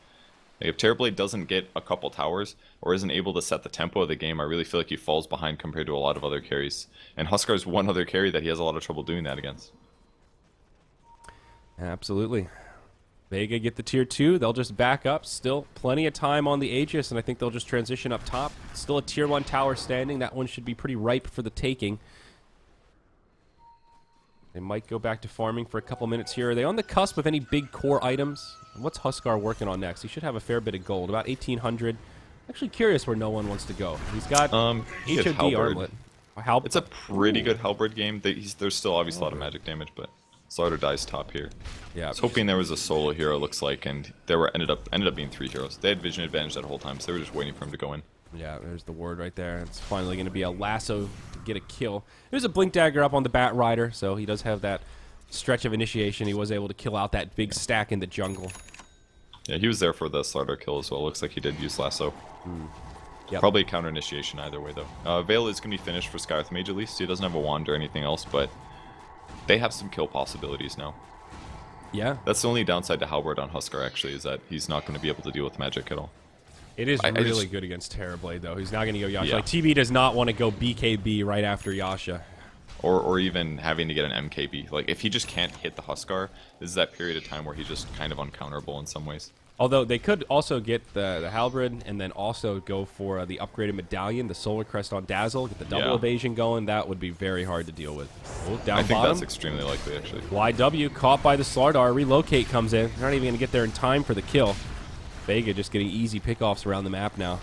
Like, if Terrorblade doesn't get a couple towers, or isn't able to set the tempo of the game, I really feel like he falls behind compared to a lot of other carries. And Huskar's one other carry that he has a lot of trouble doing that against. Absolutely. Vega get the tier 2. They'll just back up. Still plenty of time on the Aegis, and I think they'll just transition up top. Still a tier 1 tower standing. That one should be pretty ripe for the taking. They might go back to farming for a couple minutes here. Are they on the cusp of any big core items? What's Huskar working on next? He should have a fair bit of gold, about 1,800. Actually curious where no one wants to go. He's got HOD armlet. It's a pretty good Halberd game. There's still obviously a lot of magic damage, but Slardar dies top here. Yeah, I was hoping there was a solo hero, looks like, and there ended up being 3 heroes. They had vision advantage that whole time, so they were just waiting for him to go in. Yeah, there's the word right there. It's finally going to be a lasso to get a kill. There's a Blink Dagger up on the Bat Rider, so he does have that stretch of initiation. He was able to kill out that big stack in the jungle. Yeah, he was there for the Slardar kill as well. Looks like he did use lasso. Yep. Probably a counter initiation either way, though. Veil is going to be finished for Skywrath Mage at least. He doesn't have a wand or anything else, but they have some kill possibilities now. Yeah. That's the only downside to Halberd on Huskar, actually, is that he's not going to be able to deal with magic at all. It is really good against Terrorblade, though. He's not going to go Yasha. Yeah. Like, TB does not want to go BKB right after Yasha. Or even having to get an MKB. Like, if he just can't hit the Huskar, this is that period of time where he's just kind of uncounterable in some ways. Although they could also get the Halberd and then also go for the upgraded medallion, the Solar Crest on Dazzle, get the double evasion going. That would be very hard to deal with. Oh, down I think bottom. That's extremely likely, actually. YW caught by the Slardar. Relocate comes in. They're not even going to get there in time for the kill. Vega just getting easy pickoffs around the map now.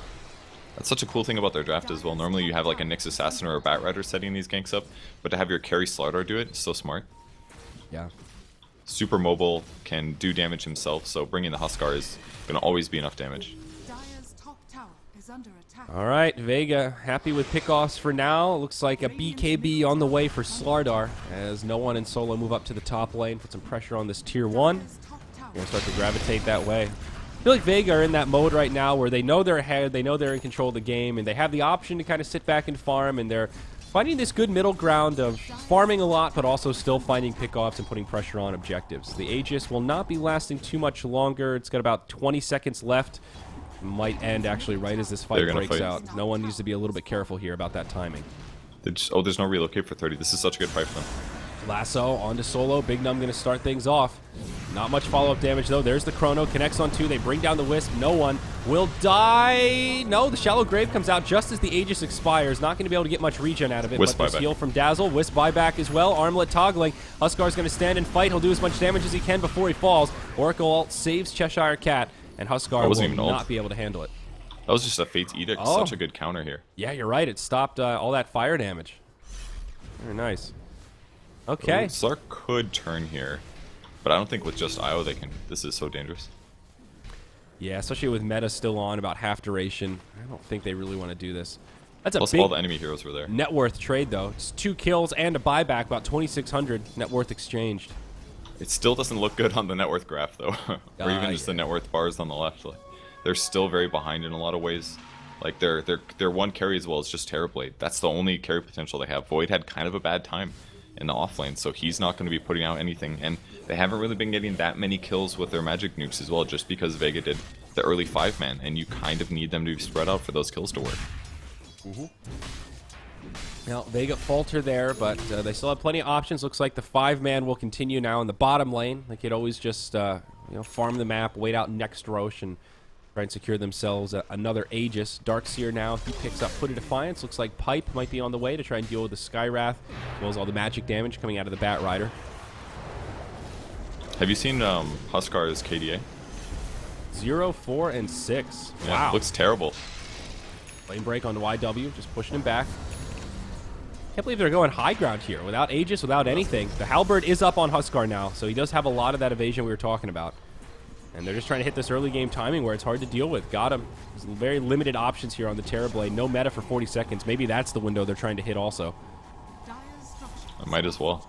That's such a cool thing about their draft as well. Normally you have like a Nyx Assassin or a Bat Rider setting these ganks up, but to have your carry Slardar do it is so smart. Yeah. Super mobile, can do damage himself, so bringing the Huskar is going to always be enough damage. Alright, Vega happy with pickoffs for now. Looks like a BKB on the way for Slardar as no one in solo move up to the top lane, put some pressure on this tier 1. They're going to start to gravitate that way. I feel like Vega are in that mode right now where they know they're ahead, they know they're in control of the game, and they have the option to kind of sit back and farm, and they're finding this good middle ground of farming a lot, but also still finding pickoffs and putting pressure on objectives. The Aegis will not be lasting too much longer. It's got about 20 seconds left. might end actually right as this fight breaks out. No one needs to be a little bit careful here about that timing. Oh, there's no relocate for 30. This is such a good fight for them. Lasso onto Solo. Big Num going to start things off. Not much follow-up damage, though. There's the Chrono. Connects on 2. They bring down the Wisp. No one will die. No, the Shallow Grave comes out just as the Aegis expires. Not going to be able to get much regen out of it. Wisp but there's heal from Dazzle. Wisp buyback as well. Armlet toggling. Huskar's going to stand and fight. He'll do as much damage as he can before he falls. Oracle ult saves Cheshire Cat, and Huskar will not be able to handle it. That was just a Fate's Edict. Oh. Such a good counter here. Yeah, you're right. It stopped all that fire damage. Very nice. Okay. Slark could turn here, but I don't think with just IO they can. This is so dangerous. Yeah, especially with meta still on about half duration. I don't think they really want to do this. That's a Plus big all the enemy heroes were there. Net worth trade, though. It's 2 kills and a buyback, about 2,600 net worth exchanged. It still doesn't look good on the net worth graph, though, or even just the net worth bars on the left. Like, they're still very behind in a lot of ways. Like their one carry as well is just Terrorblade. That's the only carry potential they have. Void had kind of a bad time in the off lane, so he's not going to be putting out anything. And they haven't really been getting that many kills with their magic nukes as well, just because Vega did the early 5-man, and you kind of need them to be spread out for those kills to work. Now, Vega falter there, but they still have plenty of options. Looks like the 5-man will continue now in the bottom lane. They could always just farm the map, wait out next Roche, and try and secure themselves another Aegis. Darkseer now, he picks up Put a Defiance. Looks like Pipe might be on the way to try and deal with the Skywrath, as well as all the magic damage coming out of the Bat Rider. Have you seen Huskar's KDA? 0, 4, and 6. Yeah, wow. Looks terrible. Lane break on the YW, just pushing him back. Can't believe they're going high ground here, without Aegis, without anything. The Halberd is up on Huskar now, so he does have a lot of that evasion we were talking about. And they're just trying to hit this early game timing where it's hard to deal with. Got him. There's very limited options here on the Terrorblade. No meta for 40 seconds. Maybe that's the window they're trying to hit also. I might as well.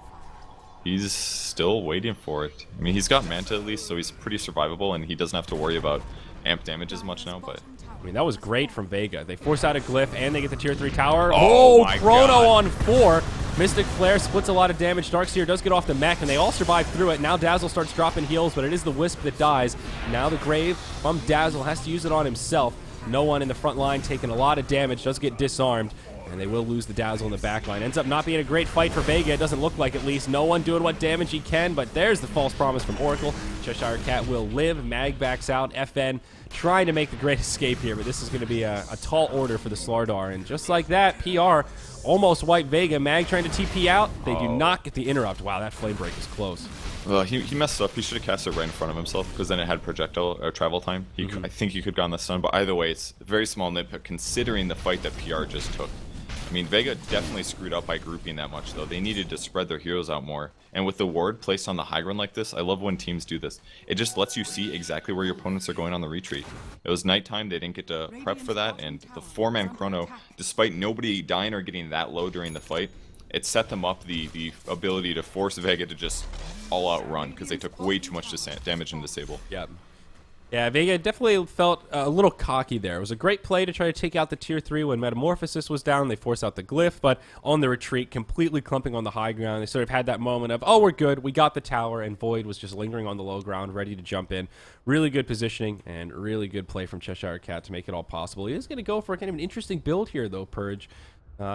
He's still waiting for it. I mean, he's got Manta at least, so he's pretty survivable, and he doesn't have to worry about amp damage as much now, but... I mean, that was great from Vega. They force out a Glyph, and they get the tier 3 tower. Oh Chrono God. on 4. Mystic Flare splits a lot of damage. Darkseer does get off the mech, and they all survive through it. Now Dazzle starts dropping heals, but it is the Wisp that dies. Now the Grave from Dazzle has to use it on himself. No one in the front line taking a lot of damage, does get disarmed, and they will lose the Dazzle in the back line. Ends up not being a great fight for Vega, it doesn't look like at least. No one doing what damage he can, but there's the false promise from Oracle. Cheshire Cat will live. Mag backs out. FN trying to make the great escape here, but this is going to be a tall order for the Slardar. And just like that, PR almost wiped Vega. Mag trying to TP out. They do not get the interrupt. Wow, that flame break is close. Well, he messed up. He should have cast it right in front of himself, because then it had projectile or travel time. I think he could have gotten the stun, but either way, it's a very small nitpick considering the fight that PR just took. I mean, Vega definitely screwed up by grouping that much, though. They needed to spread their heroes out more. And with the ward placed on the high ground like this, I love when teams do this. It just lets you see exactly where your opponents are going on the retreat. It was nighttime, they didn't get to prep for that, and the 4-man Chrono, despite nobody dying or getting that low during the fight, it set them up the ability to force Vega to just all-out run, because they took way too much damage and disable. Yep. Yeah, Vega definitely felt a little cocky there. It was a great play to try to take out the tier 3 when Metamorphosis was down. They forced out the Glyph, but on the retreat, completely clumping on the high ground. They sort of had that moment of, oh, we're good, we got the tower, and Void was just lingering on the low ground, ready to jump in. Really good positioning and really good play from Cheshire Cat to make it all possible. He is going to go for kind of an interesting build here, though, Purge.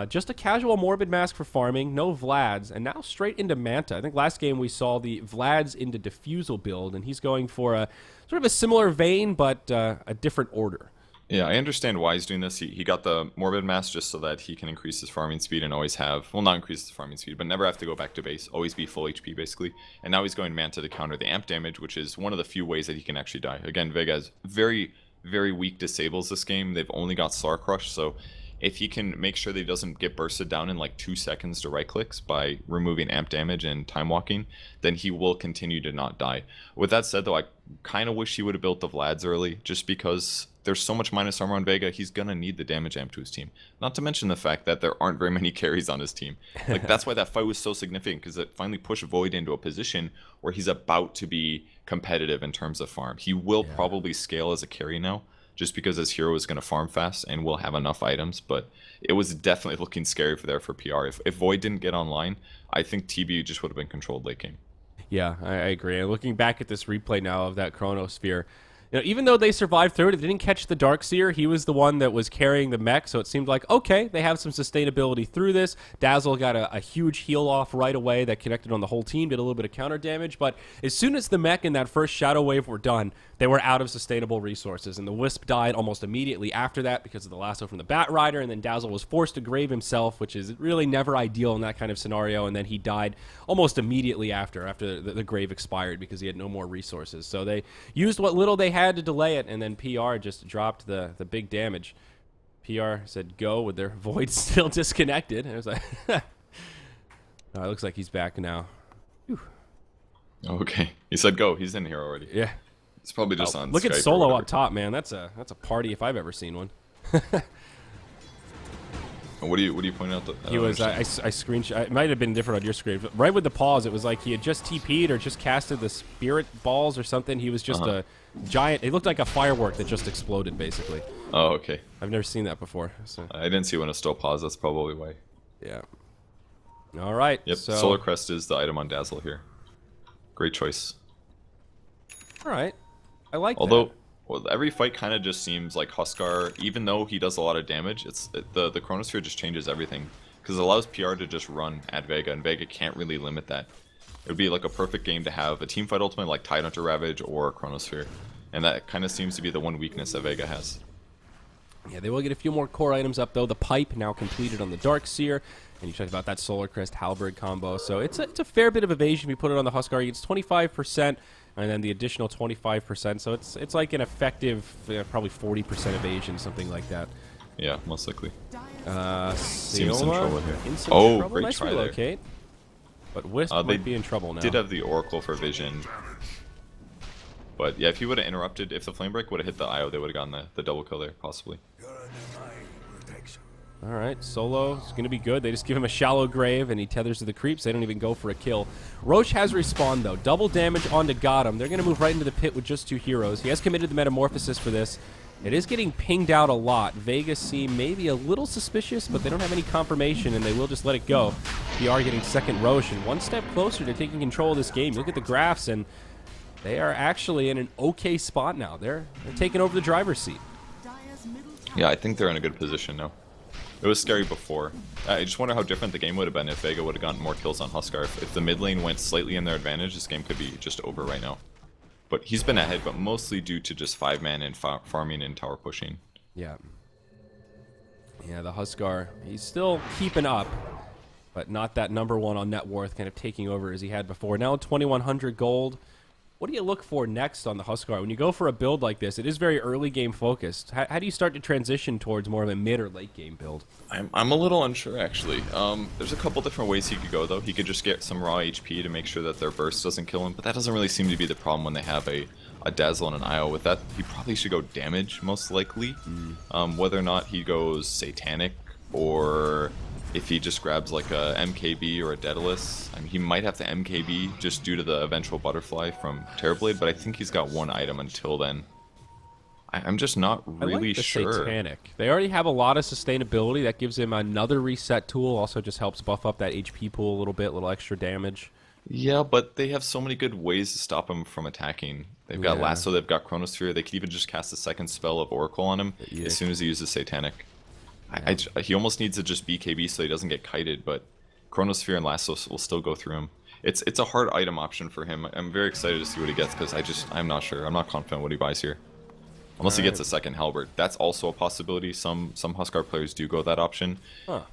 Just a casual Morbid Mask for farming, no Vlads, and now straight into Manta. I think last game we saw the Vlads into Diffusal build, and he's going for a sort of a similar vein, but a different order. Yeah, I understand why he's doing this. He got the Morbid Mask just so that he can increase his farming speed and always have, well, not increase his farming speed, but never have to go back to base, always be full HP, basically. And now he's going Manta to counter the amp damage, which is one of the few ways that he can actually die. Again, Vega has very, very weak disables this game. They've only got Slar Crush, so if he can make sure that he doesn't get bursted down in like 2 seconds to right clicks by removing amp damage and time walking, then he will continue to not die. With that said, though, I kind of wish he would have built the Vlads early, just because there's so much minus armor on Vega, he's going to need the damage amp to his team. Not to mention the fact that there aren't very many carries on his team. Like, that's why that fight was so significant, because it finally pushed Void into a position where he's about to be competitive in terms of farm. He will probably scale as a carry now, just because his hero is going to farm fast and will have enough items, but it was definitely looking scary for PR. If Void didn't get online, I think TB just would have been controlled late game. Yeah, I agree. And looking back at this replay now of that Chronosphere, You know, even though they survived through it, they didn't catch the Darkseer. He was the one that was carrying the mech, so it seemed like, okay, they have some sustainability through this. Dazzle got a huge heal off right away that connected on the whole team, did a little bit of counter damage, but as soon as the mech and that first Shadow Wave were done, they were out of sustainable resources, and the Wisp died almost immediately after that because of the lasso from the Bat Rider, and then Dazzle was forced to grave himself, which is really never ideal in that kind of scenario, and then he died almost immediately after the grave expired because he had no more resources. So they used what little they had to delay it, and then PR just dropped the big damage. PR said go with their void still disconnected, and it was like, oh, it looks like he's back now. Whew. Okay, he said go. He's in here already. Yeah. It's probably just on Look Skype at Solo up top, man. That's a party if I've ever seen one. What do you point out? He was. I screenshot. It might have been different on your screen. But right with the pause, it was like he had just TP'd or just casted the spirit balls or something. He was just a giant. It looked like a firework that just exploded, basically. Oh, okay. I've never seen that before. So. I didn't see when it still paused. That's probably why. Yeah. All right. Yep. So, Solar Crest is the item on Dazzle here. Great choice. All right. I like Although, that. well, every fight kind of just seems like Huskar, even though he does a lot of damage, the Chronosphere just changes everything. Because it allows PR to just run at Vega, and Vega can't really limit that. It would be like a perfect game to have a teamfight ultimate like Tidehunter Ravage or Chronosphere. And that kind of seems to be the one weakness that Vega has. Yeah, they will get a few more core items up, though. The pipe now completed on the Darkseer. And you talked about that Solar Crest Halberd combo. So it's a fair bit of evasion if you put it on the Huskar. He gets 25%, and then the additional 25%. So it's like an effective, probably 40% evasion, something like that. Yeah, most likely. Seems in trouble here. Trouble. Great Nice try relocate. there. But Wisp might be in trouble now. Did have the Oracle for vision. But yeah, if he would have interrupted, if the Flame Break would have hit the IO, they would have gotten the double kill there, possibly. All right, Solo is going to be good. They just give him a shallow grave, and he tethers to the creeps. They don't even go for a kill. Roche has respawned, though. Double damage onto Gotham. They're going to move right into the pit with just 2 heroes. He has committed the Metamorphosis for this. It is getting pinged out a lot. Vegas seem maybe a little suspicious, but they don't have any confirmation, and they will just let it go. PR getting second Roche, and one step closer to taking control of this game. Look at the graphs, and they are actually in an okay spot now. They're taking over the driver's seat. Yeah, I think they're in a good position now. It was scary before. I just wonder how different the game would have been if Vega would have gotten more kills on Huskar. If the mid lane went slightly in their advantage, this game could be just over right now. But he's been ahead, but mostly due to just 5-man and farming and tower pushing. Yeah. Yeah, the Huskar, he's still keeping up, but not that #1 on net worth kind of taking over as he had before. Now 2,100 gold. What do you look for next on the Huskar? When you go for a build like this, it is very early game focused. How do you start to transition towards more of a mid or late game build? I'm a little unsure, actually. There's a couple different ways he could go, though. He could just get some raw HP to make sure that their burst doesn't kill him, but that doesn't really seem to be the problem when they have a Dazzle and an IO. With that, he probably should go damage, most likely. Whether or not he goes Satanic, or if he just grabs like a MKB or a Daedalus. I mean, he might have to MKB just due to the eventual Butterfly from Terrorblade, but I think he's got one item until then. I'm just not really sure. Satanic. They already have a lot of sustainability. That gives him another reset tool. Also just helps buff up that HP pool a little bit, a little extra damage. Yeah, but they have so many good ways to stop him from attacking. They've got Lasso, they've got Chronosphere. They could even just cast a second spell of Oracle on him as soon as he uses Satanic. He almost needs to just BKB so he doesn't get kited, but Chronosphere and Lasso will still go through him. It's a hard item option for him. I'm very excited to see what he gets because I'm not sure. I'm not confident what he buys here. Unless he gets a second Halberd. That's also a possibility. Some Huskar players do go that option. Huh.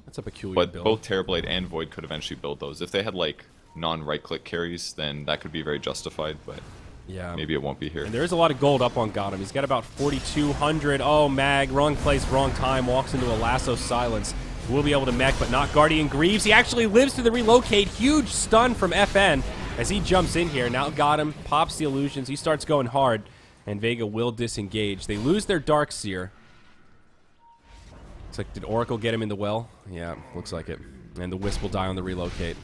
That's a peculiar but build. Both Terrorblade and Void could eventually build those. If they had like non-right-click carries, then that could be very justified, but yeah, maybe it won't be here. And there is a lot of gold up on Gotham. He's got about 4,200. Oh, Mag, wrong place, wrong time. Walks into a Lasso Silence. Will be able to mech, but not Guardian Greaves. He actually lives through the relocate. Huge stun from FN as he jumps in here. Now Gotham pops the illusions. He starts going hard, and Vega will disengage. They lose their Darkseer. It's like, did Oracle get him in the well? Yeah, looks like it. And the Wisp will die on the relocate.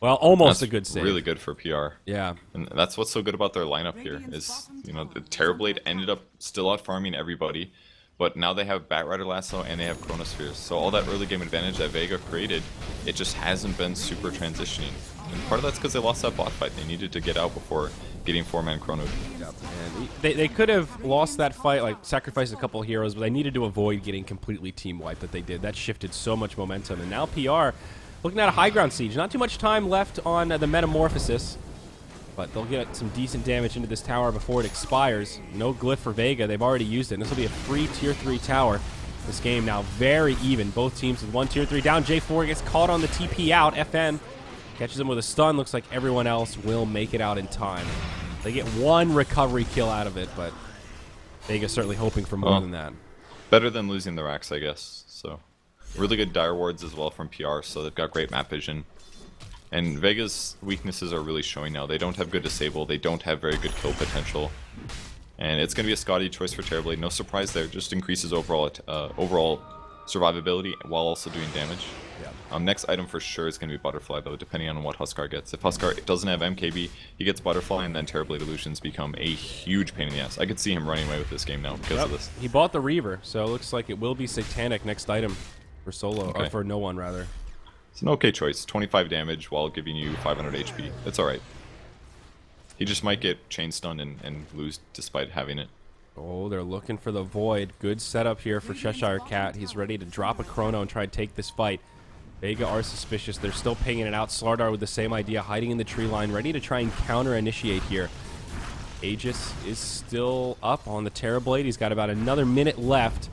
Well, almost a good save. Really good for PR. Yeah. And that's what's so good about their lineup here is, the Terrorblade ended up still out farming everybody, but now they have Batrider Lasso and they have Chronospheres. So all that early game advantage that Vega created, it just hasn't been super transitioning. And part of that's because they lost that bot fight. They needed to get out before getting 4-man chronoed. Yep. And they could have lost that fight, like sacrificed a couple of heroes, but they needed to avoid getting completely team wiped that they did. That shifted so much momentum. And now PR looking at a high ground siege. Not too much time left on the Metamorphosis, but they'll get some decent damage into this tower before it expires. No glyph for Vega. They've already used it. And this will be a free tier 3 tower. This game now very even. Both teams with 1 tier 3 down. J4 gets caught on the TP out. FN catches him with a stun. Looks like everyone else will make it out in time. They get 1 recovery kill out of it, but Vega's certainly hoping for more than that. Better than losing the racks, I guess. So really good dire wards as well from PR, so they've got great map vision. And Vega's weaknesses are really showing now. They don't have good disable. They don't have very good kill potential. And it's going to be a Scotty choice for Terrorblade. No surprise there. Just increases overall survivability while also doing damage. Yeah. Next item for sure is going to be Butterfly, though, depending on what Huskar gets. If Huskar doesn't have MKB, he gets Butterfly, and then Terrorblade Illusions become a huge pain in the ass. I could see him running away with this game now because of this. He bought the Reaver, so it looks like it will be Satanic next item for solo, or for no one, rather. It's an okay choice. 25 damage while giving you 500 HP. It's alright. He just might get chain stunned and lose despite having it. Oh, they're looking for the Void. Good setup here for Cheshire Cat. He's ready to drop a Chrono and try to take this fight. Vega are suspicious. They're still pinging it out. Slardar with the same idea, hiding in the tree line, ready to try and counter-initiate here. Aegis is still up on the Terrorblade. He's got about another minute left.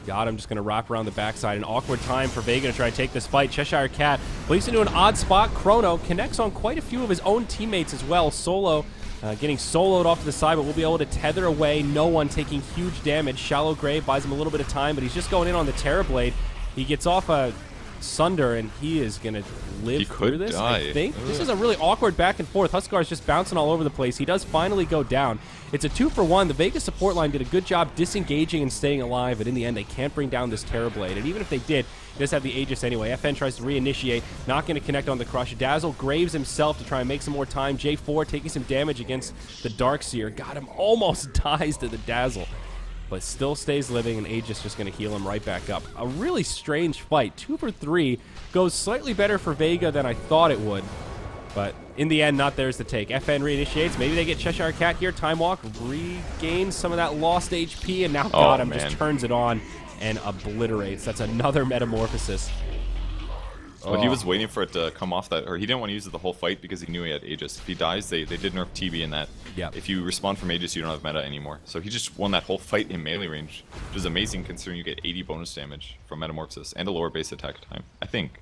Got him, just going to wrap around the backside. An awkward time for Vega to try to take this fight. Cheshire Cat leaps into an odd spot. Chrono connects on quite a few of his own teammates as well. Solo getting soloed off to the side, but will be able to tether away. No one taking huge damage. Shallow Grave buys him a little bit of time, but he's just going in on the Terrorblade. He gets off a Sunder, and he is going to live through this, I think. This is a really awkward back and forth. Huskar is just bouncing all over the place. He does finally go down. It's a 2-for-1. The Vega support line did a good job disengaging and staying alive, but in the end, they can't bring down this Terrorblade. And even if they did, he does have the Aegis anyway. FN tries to reinitiate, not going to connect on the Crush. Dazzle graves himself to try and make some more time. J4 taking some damage against the Darkseer. Got him, almost dies to the Dazzle, but still stays living, and Aegis just going to heal him right back up. A really strange fight. 2 for 3 goes slightly better for Vega than I thought it would, but in the end, not theirs to take. FN reinitiates. Maybe they get Cheshire Cat here. Time Walk regains some of that lost HP, and now got him. Just turns it on and obliterates. That's another Metamorphosis. Well, he was waiting for it to come off that, or he didn't want to use it the whole fight because he knew he had Aegis. If he dies, they did nerf TB in that. Yep. If you respawn from Aegis, you don't have meta anymore. So he just won that whole fight in melee range, which is amazing considering you get 80 bonus damage from Metamorphosis and a lower base attack time. I think.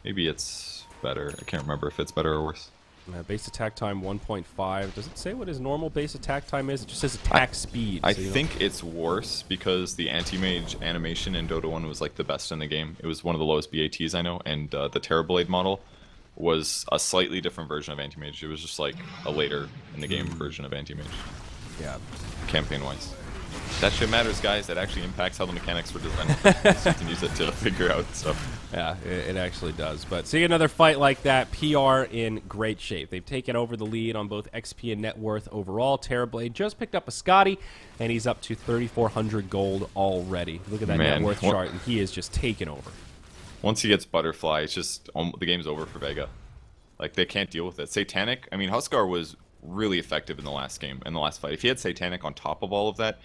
Maybe it's better. I can't remember if it's better or worse. Base attack time 1.5. Does it say what his normal base attack time is? It just says attack speed. I think it's worse because the anti-mage animation in Dota 1 was like the best in the game. It was one of the lowest BATs I know, and the Terrorblade model was a slightly different version of anti-mage. It was just like a later in the game version of anti-mage. Yeah. Campaign-wise. That shit matters, guys. That actually impacts how the mechanics were designed. So you can use it to figure out stuff. Yeah, it actually does. But seeing another fight like that, PR in great shape. They've taken over the lead on both XP and net worth overall. Terrorblade just picked up a Scotty, and he's up to 3,400 gold already. Look at that net worth chart, and he is just taking over. Once he gets Butterfly, it's just the game's over for Vega. Like, they can't deal with it. Satanic, I mean, Huskar was really effective in the last game, in the last fight. If he had Satanic on top of all of that,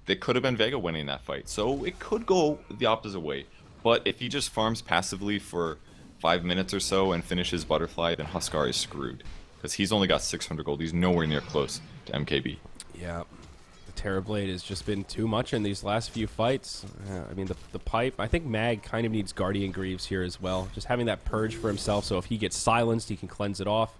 it could have been Vega winning that fight. So it could go the opposite way. But if he just farms passively for 5 minutes or so and finishes Butterfly, then Huskar is screwed. Because he's only got 600 gold. He's nowhere near close to MKB. Yeah. The Terrorblade has just been too much in these last few fights. I mean, the pipe, I think Mag kind of needs Guardian Greaves here as well. Just having that purge for himself, so if he gets silenced, he can cleanse it off.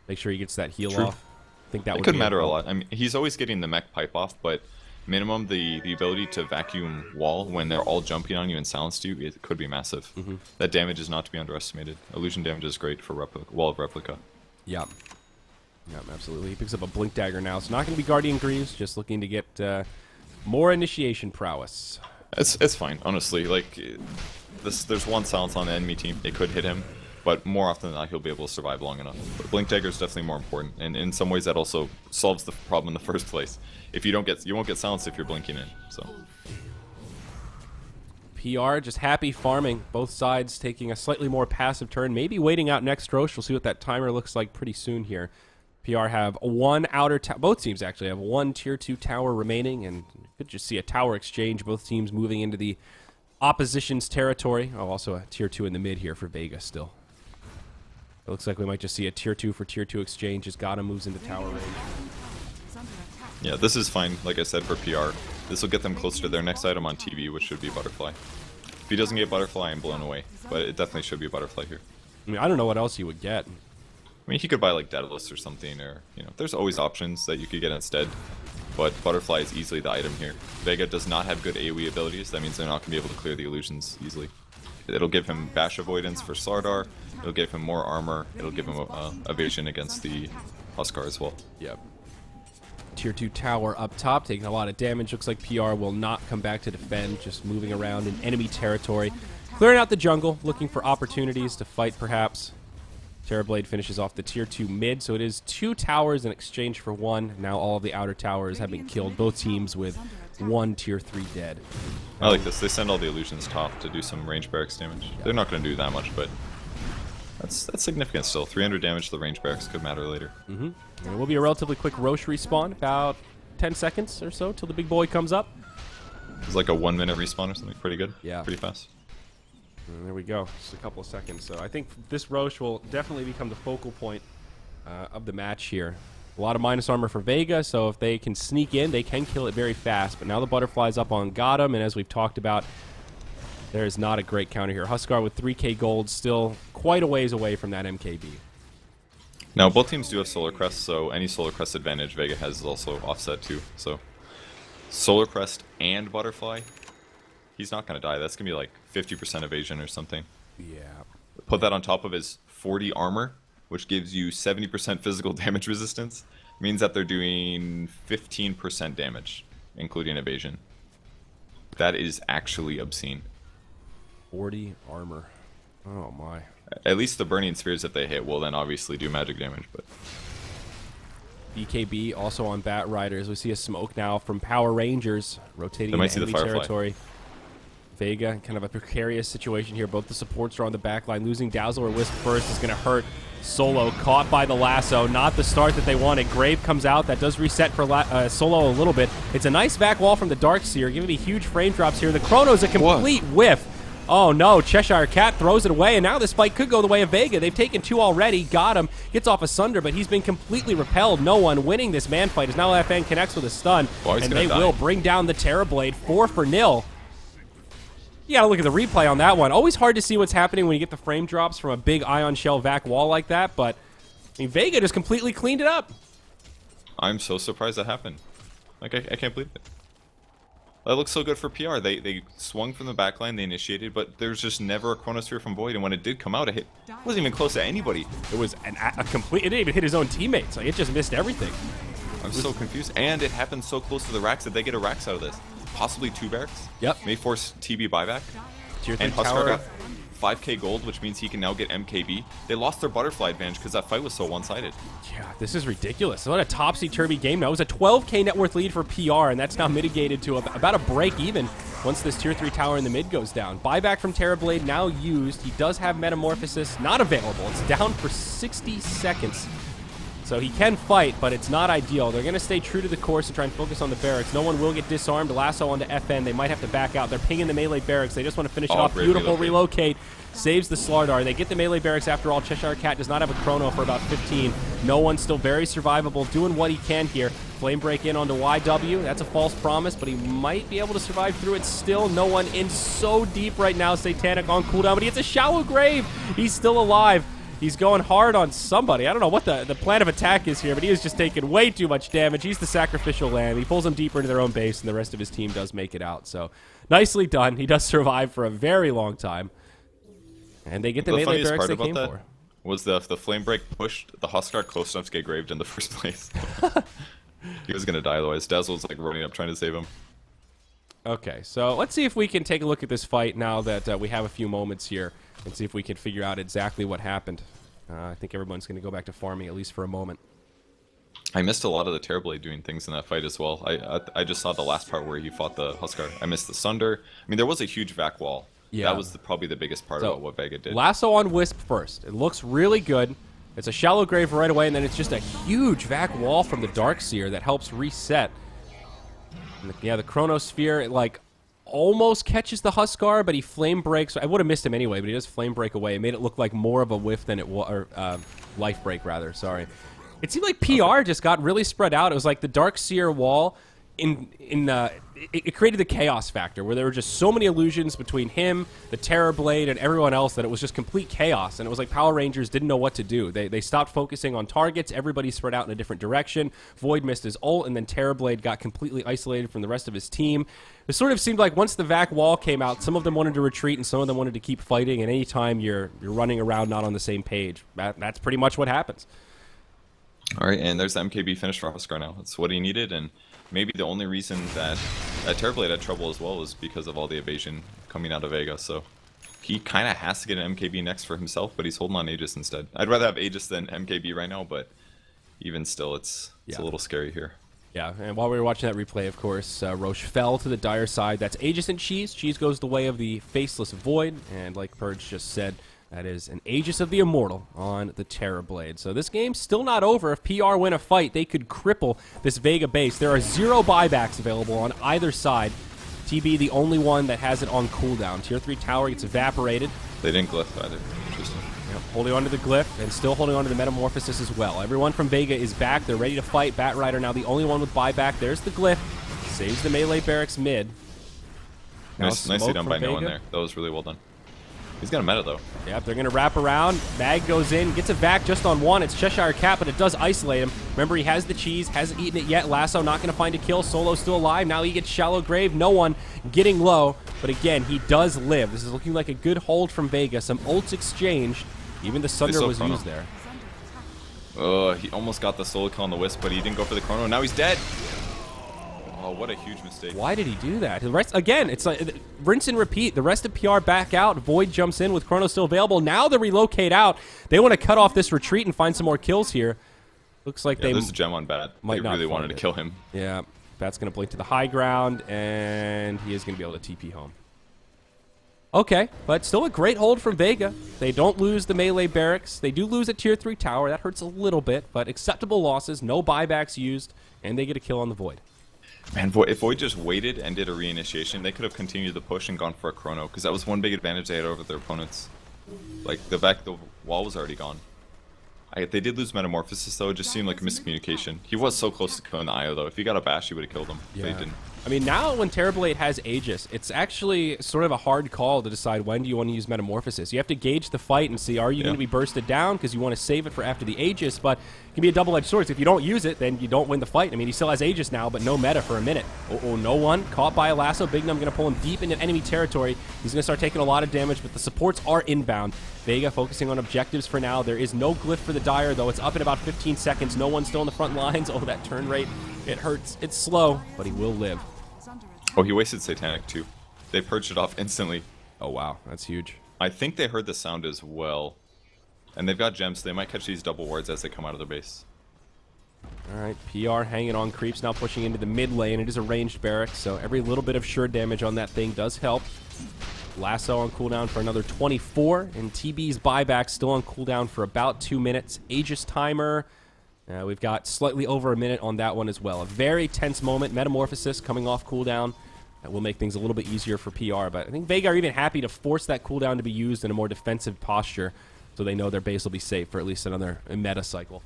Make sure he gets that heal off. I think that could matter a lot. I mean, he's always getting the mech pipe off, but minimum the ability to vacuum wall when they're all jumping on you and silenced you, it could be massive. That damage is not to be underestimated. Illusion damage is great for Wall of Replica. Yeah. Yeah, absolutely. He picks up a Blink Dagger now. It's not going to be Guardian Greaves, just looking to get more initiation prowess. It's fine, honestly. Like, there's one silence on the enemy team. It could hit him, but more often than not, he'll be able to survive long enough. But Blink Dagger is definitely more important, and in some ways that also solves the problem in the first place. If you won't get silenced if you're blinking in. So PR just happy farming. Both sides taking a slightly more passive turn. Maybe waiting out next Roche. We'll see what that timer looks like pretty soon here. PR have one outer tower. Both teams actually have one tier 2 tower remaining. And you could just see a tower exchange. Both teams moving into the opposition's territory. Oh, also a tier 2 in the mid here for Vega still. It looks like we might just see a tier 2 for tier 2 exchange as Gata moves into tower range. Yeah, this is fine, like I said, for PR. This will get them closer to their next item on TV, which should be Butterfly. If he doesn't get Butterfly, I'm blown away. But it definitely should be Butterfly here. I mean, I don't know what else he would get. I mean, he could buy, like, Daedalus or something, or, you know, there's always options that you could get instead. But Butterfly is easily the item here. Vega does not have good AoE abilities. That means they're not going to be able to clear the illusions easily. It'll give him bash avoidance for Slardar. It'll give him more armor. It'll give him evasion against the Huskar as well. Yep. Tier 2 tower up top, taking a lot of damage. Looks like PR will not come back to defend, just moving around in enemy territory. Clearing out the jungle, looking for opportunities to fight perhaps. Terrorblade finishes off the tier 2 mid, so it is 2 towers in exchange for 1. Now all of the outer towers have been killed, both teams with 1 tier 3 dead. I like this. They send all the illusions top to do some range barracks damage. They're not going to do that much, but that's significant still. 300 damage to the range barracks could matter later. And it will be a relatively quick Roche respawn, about 10 seconds or so till the big boy comes up. It's like a 1 minute respawn or something. Pretty good. Yeah. Pretty fast. And there we go. Just a couple of seconds. So I think this Roche will definitely become the focal point of the match here. A lot of minus armor for Vega, so if they can sneak in, they can kill it very fast. But now the Butterfly's up on Gotham, and as we've talked about, there is not a great counter here. Huskar with 3k gold, still quite a ways away from that MKB. Now, both teams do have Solar Crest, so any Solar Crest advantage Vega has is also offset too. So, Solar Crest and Butterfly, he's not going to die. That's going to be like 50% evasion or something. Yeah. Put that on top of his 40 armor, which gives you 70% physical damage resistance. Means that they're doing 15% damage, including evasion. That is actually obscene. 40 armor. Oh my. At least the burning spheres, if they hit, will then obviously do magic damage. But BKB also on Bat Riders. We see a smoke now from Power Rangers rotating into enemy territory. Vega, kind of a precarious situation here. Both the supports are on the back line. Losing Dazzle or Wisp first is going to hurt Solo. Caught by the lasso. Not the start that they wanted. Grave comes out. That does reset for Solo a little bit. It's a nice back wall from the Darkseer, giving me huge frame drops here. The Chrono's a complete whiff. Oh no, Cheshire Cat throws it away, and now this fight could go the way of Vega. They've taken 2 already. Got him. Gets off Asunder, but he's been completely repelled. No one winning this man fight as now FN connects with a stun, and they will bring down the Terrorblade 4-0. You gotta look at the replay on that one. Always hard to see what's happening when you get the frame drops from a big Ion Shell vac wall like that, but I mean, Vega just completely cleaned it up. I'm so surprised that happened. Like, I can't believe it. That looks so good for PR. They swung from the backline, they initiated, but there's just never a Chronosphere from Void, and when it did come out, it wasn't even close to anybody. It was a complete... It didn't even hit his own teammates. Like, it just missed everything. I'm so confused. And it happened so close to the racks that they get a racks out of this. Possibly 2 barracks. Yep. May force TB buyback. Tier 3 and Huskar tower. got 5k gold, which means he can now get MKB. They lost their Butterfly advantage because that fight was so one-sided. Yeah, this is ridiculous. What a topsy-turvy game now. It was a 12k net worth lead for PR, and that's now mitigated to about a break even once this tier 3 tower in the mid goes down. Buyback from Terrorblade now used. He does have Metamorphosis, not available. It's down for 60 seconds. So he can fight, but it's not ideal. They're going to stay true to the course and try and focus on the barracks. No one will get disarmed. Lasso onto FN. They might have to back out. They're pinging the melee barracks. They just want to finish it off. Beautiful relocate. Saves the Slardar. They get the melee barracks after all. Cheshire Cat does not have a chrono for about 15. No one's still very survivable. Doing what he can here. Flame break in onto YW. That's a false promise, but he might be able to survive through it still. No one in so deep right now. Satanic on cooldown, but he hits a shallow grave. He's still alive. He's going hard on somebody. I don't know what the plan of attack is here, but he is just taking way too much damage. He's the sacrificial lamb. He pulls them deeper into their own base, and the rest of his team does make it out. So, nicely done. He does survive for a very long time. And they get the melee barracks they came for. Was the flame break pushed the Huskar close enough to get graved in the first place. He was going to die otherwise. Dazzle's like running up trying to save him. Okay, so let's see if we can take a look at this fight now that we have a few moments here and see if we can figure out exactly what happened. I think everyone's going to go back to farming, at least for a moment. I missed a lot of the Terrorblade doing things in that fight as well. I just saw the last part where he fought the Huskar. I missed the Sunder. I mean, there was a huge vac wall. Yeah. That was probably the biggest part about what Vega did. Lasso on Wisp first. It looks really good. It's a shallow grave right away, and then it's just a huge vac wall from the Darkseer that helps reset. And the Chronosphere, like, almost catches the Huskar, but he flame breaks. I would have missed him anyway, but he does flame break away. It made it look like more of a whiff than it was, or life break rather. Sorry. It seemed like PR just got really spread out. It was like the Darkseer wall. It created the chaos factor where there were just so many illusions between him, the Terrorblade, and everyone else that it was just complete chaos. And it was like Power Rangers didn't know what to do. They stopped focusing on targets. Everybody spread out in a different direction. Void missed his ult, and then Terrorblade got completely isolated from the rest of his team. It sort of seemed like once the vac wall came out, some of them wanted to retreat and some of them wanted to keep fighting. And anytime you're running around not on the same page, that's pretty much what happens. All right, and there's the MKB finish for Huskar now. That's what he needed, and maybe the only reason that Terrorblade had trouble as well is because of all the evasion coming out of Vega, so he kind of has to get an MKB next for himself, but he's holding on Aegis instead. I'd rather have Aegis than MKB right now, but even still, it's a little scary here. Yeah, and while we were watching that replay, of course, Roche fell to the dire side. That's Aegis and Cheese. Cheese goes the way of the Faceless Void, and like Purge just said, that is an Aegis of the Immortal on the Terrorblade. So this game's still not over. If PR win a fight, they could cripple this Vega base. There are 0 buybacks available on either side. TB, the only one that has it on cooldown. Tier 3 tower gets evaporated. They didn't glyph either. Interesting. Yep, holding on to the glyph and still holding on to the Metamorphosis as well. Everyone from Vega is back. They're ready to fight. Bat Rider now the only one with buyback. There's the glyph. Saves the melee barracks mid. Nicely done by no one there. That was really well done. He's got a meta, though. Yep, they're going to wrap around. Mag goes in, gets a vac just on one. It's Cheshire Cat, but it does isolate him. Remember, he has the cheese, hasn't eaten it yet. Lasso not going to find a kill. Solo's still alive. Now he gets Shallow Grave. No one getting low. But again, he does live. This is looking like a good hold from Vega. Some ults exchanged. Even the Sunder was used there. He almost got the solo kill on the Wisp, but he didn't go for the Chrono. Now he's dead. Oh, what a huge mistake. Why did he do that? The rest, again, it's like rinse and repeat. The rest of PR back out. Void jumps in with Chrono still available. Now they relocate out. They want to cut off this retreat and find some more kills here. Looks like there's a gem on Bat. They really wanted to kill him. Yeah, Bat's going to blink to the high ground, and he is going to be able to TP home. Okay, but still a great hold from Vega. They don't lose the melee barracks. They do lose a tier 3 tower. That hurts a little bit, but acceptable losses. No buybacks used, and they get a kill on the Void. Man, if Void just waited and did a reinitiation, they could have continued the push and gone for a Chrono, because that was one big advantage they had over their opponents. Like, the wall was already gone. They did lose Metamorphosis, though. It just seemed like a miscommunication. He was so close to killing the Io, though. If he got a bash, he would have killed him. Yeah. But he didn't. I mean, now when Terrorblade has Aegis, it's actually sort of a hard call to decide when do you want to use Metamorphosis. You have to gauge the fight and see, are you going to be bursted down because you want to save it for after the Aegis, but it can be a double-edged sword. If you don't use it, then you don't win the fight. I mean, he still has Aegis now, but no meta for a minute. Oh, no one. Caught by a lasso. Big Num going to pull him deep into enemy territory. He's going to start taking a lot of damage, but the supports are inbound. Vega focusing on objectives for now. There is no glyph for the Dire, though. It's up in about 15 seconds. No one's still in the front lines. Oh, that turn rate. It hurts. It's slow, but he will live. Oh, he wasted Satanic, too. They purged it off instantly. Oh, wow. That's huge. I think they heard the sound as well. And they've got gems, so they might catch these double wards as they come out of their base. All right, PR hanging on creeps, now pushing into the mid lane. It is a ranged barracks, so every little bit of sure damage on that thing does help. Lasso on cooldown for another 24, and TB's buyback still on cooldown for about 2 minutes. Aegis timer, we've got slightly over a minute on that one as well. A very tense moment. Metamorphosis coming off cooldown. That will make things a little bit easier for PR, but I think Vega are even happy to force that cooldown to be used in a more defensive posture, so they know their base will be safe for at least another meta cycle.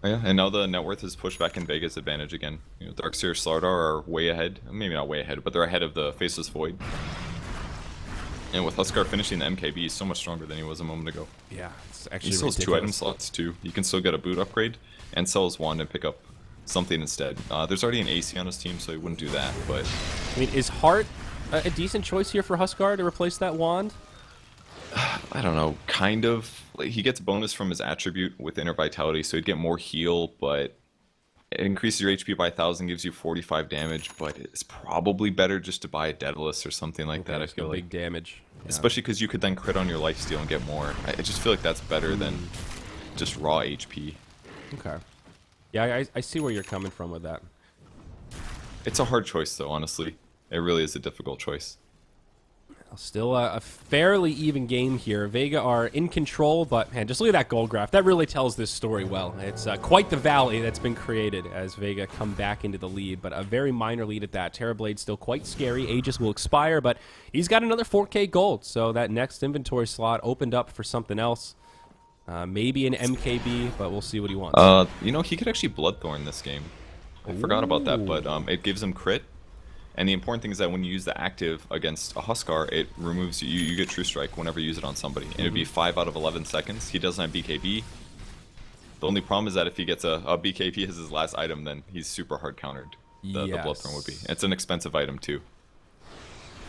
Yeah, and now the net worth is pushed back in Vega's advantage again. You know, Darkseer, Slardar are way ahead. Maybe not way ahead, but they're ahead of the Faceless Void. And with Huskar finishing the MKB, he's so much stronger than he was a moment ago. Yeah, it's actually he still has 2 item slots too. You can still get a boot upgrade and sell his wand and pick up something instead. There's already an AC on his team, so he wouldn't do that. But I mean, is Heart a decent choice here for Huskar to replace that wand? I don't know, kind of. Like, he gets bonus from his attribute with Inner Vitality, so he'd get more heal, but it increases your HP by 1,000, gives you 45 damage, but it's probably better just to buy a Daedalus or something like that, I feel like. Big damage. Yeah. Especially because you could then crit on your lifesteal and get more. I just feel like that's better than just raw HP. Okay. Yeah, I see where you're coming from with that. It's a hard choice, though, honestly. It really is a difficult choice. Still a fairly even game here. Vega are in control, but man, just look at that gold graph. That really tells this story well. It's quite the valley that's been created as Vega come back into the lead, but a very minor lead at that. Terrorblade still quite scary. Aegis will expire, but he's got another 4K gold, so that next inventory slot opened up for something else. Maybe an MKB, but we'll see what he wants. You know, he could actually Bloodthorn this game. I forgot about that, but it gives him crit. And the important thing is that when you use the active against a Huskar, it removes you get True Strike whenever you use it on somebody. And it'd be 5 out of 11 seconds. He doesn't have BKB. The only problem is that if he gets a BKB as his last item, then he's super hard countered. The Bloodthorn would be. It's an expensive item too.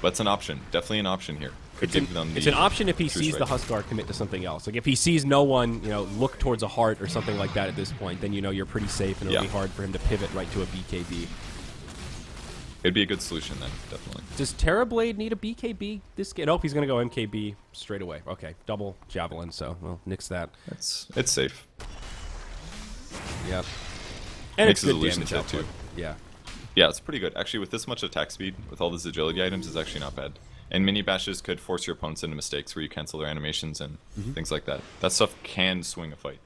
But it's an option. Definitely an option here. It's an option if he sees the Huskar commit to something else. Like if he sees no one, look towards a heart or something like that at this point, then you're pretty safe and it'll be hard for him to pivot right to a BKB. It'd be a good solution then, definitely. Does Terrorblade need a BKB this game? Nope, he's going to go MKB straight away. Okay, double Javelin, so we'll nix that. It's safe. Yep. And Makes it's good illusion damage set output. too. Yeah. Yeah, it's pretty good. Actually, with this much attack speed, with all these agility items, it's actually not bad. And mini bashes could force your opponents into mistakes where you cancel their animations and things like that. That stuff can swing a fight.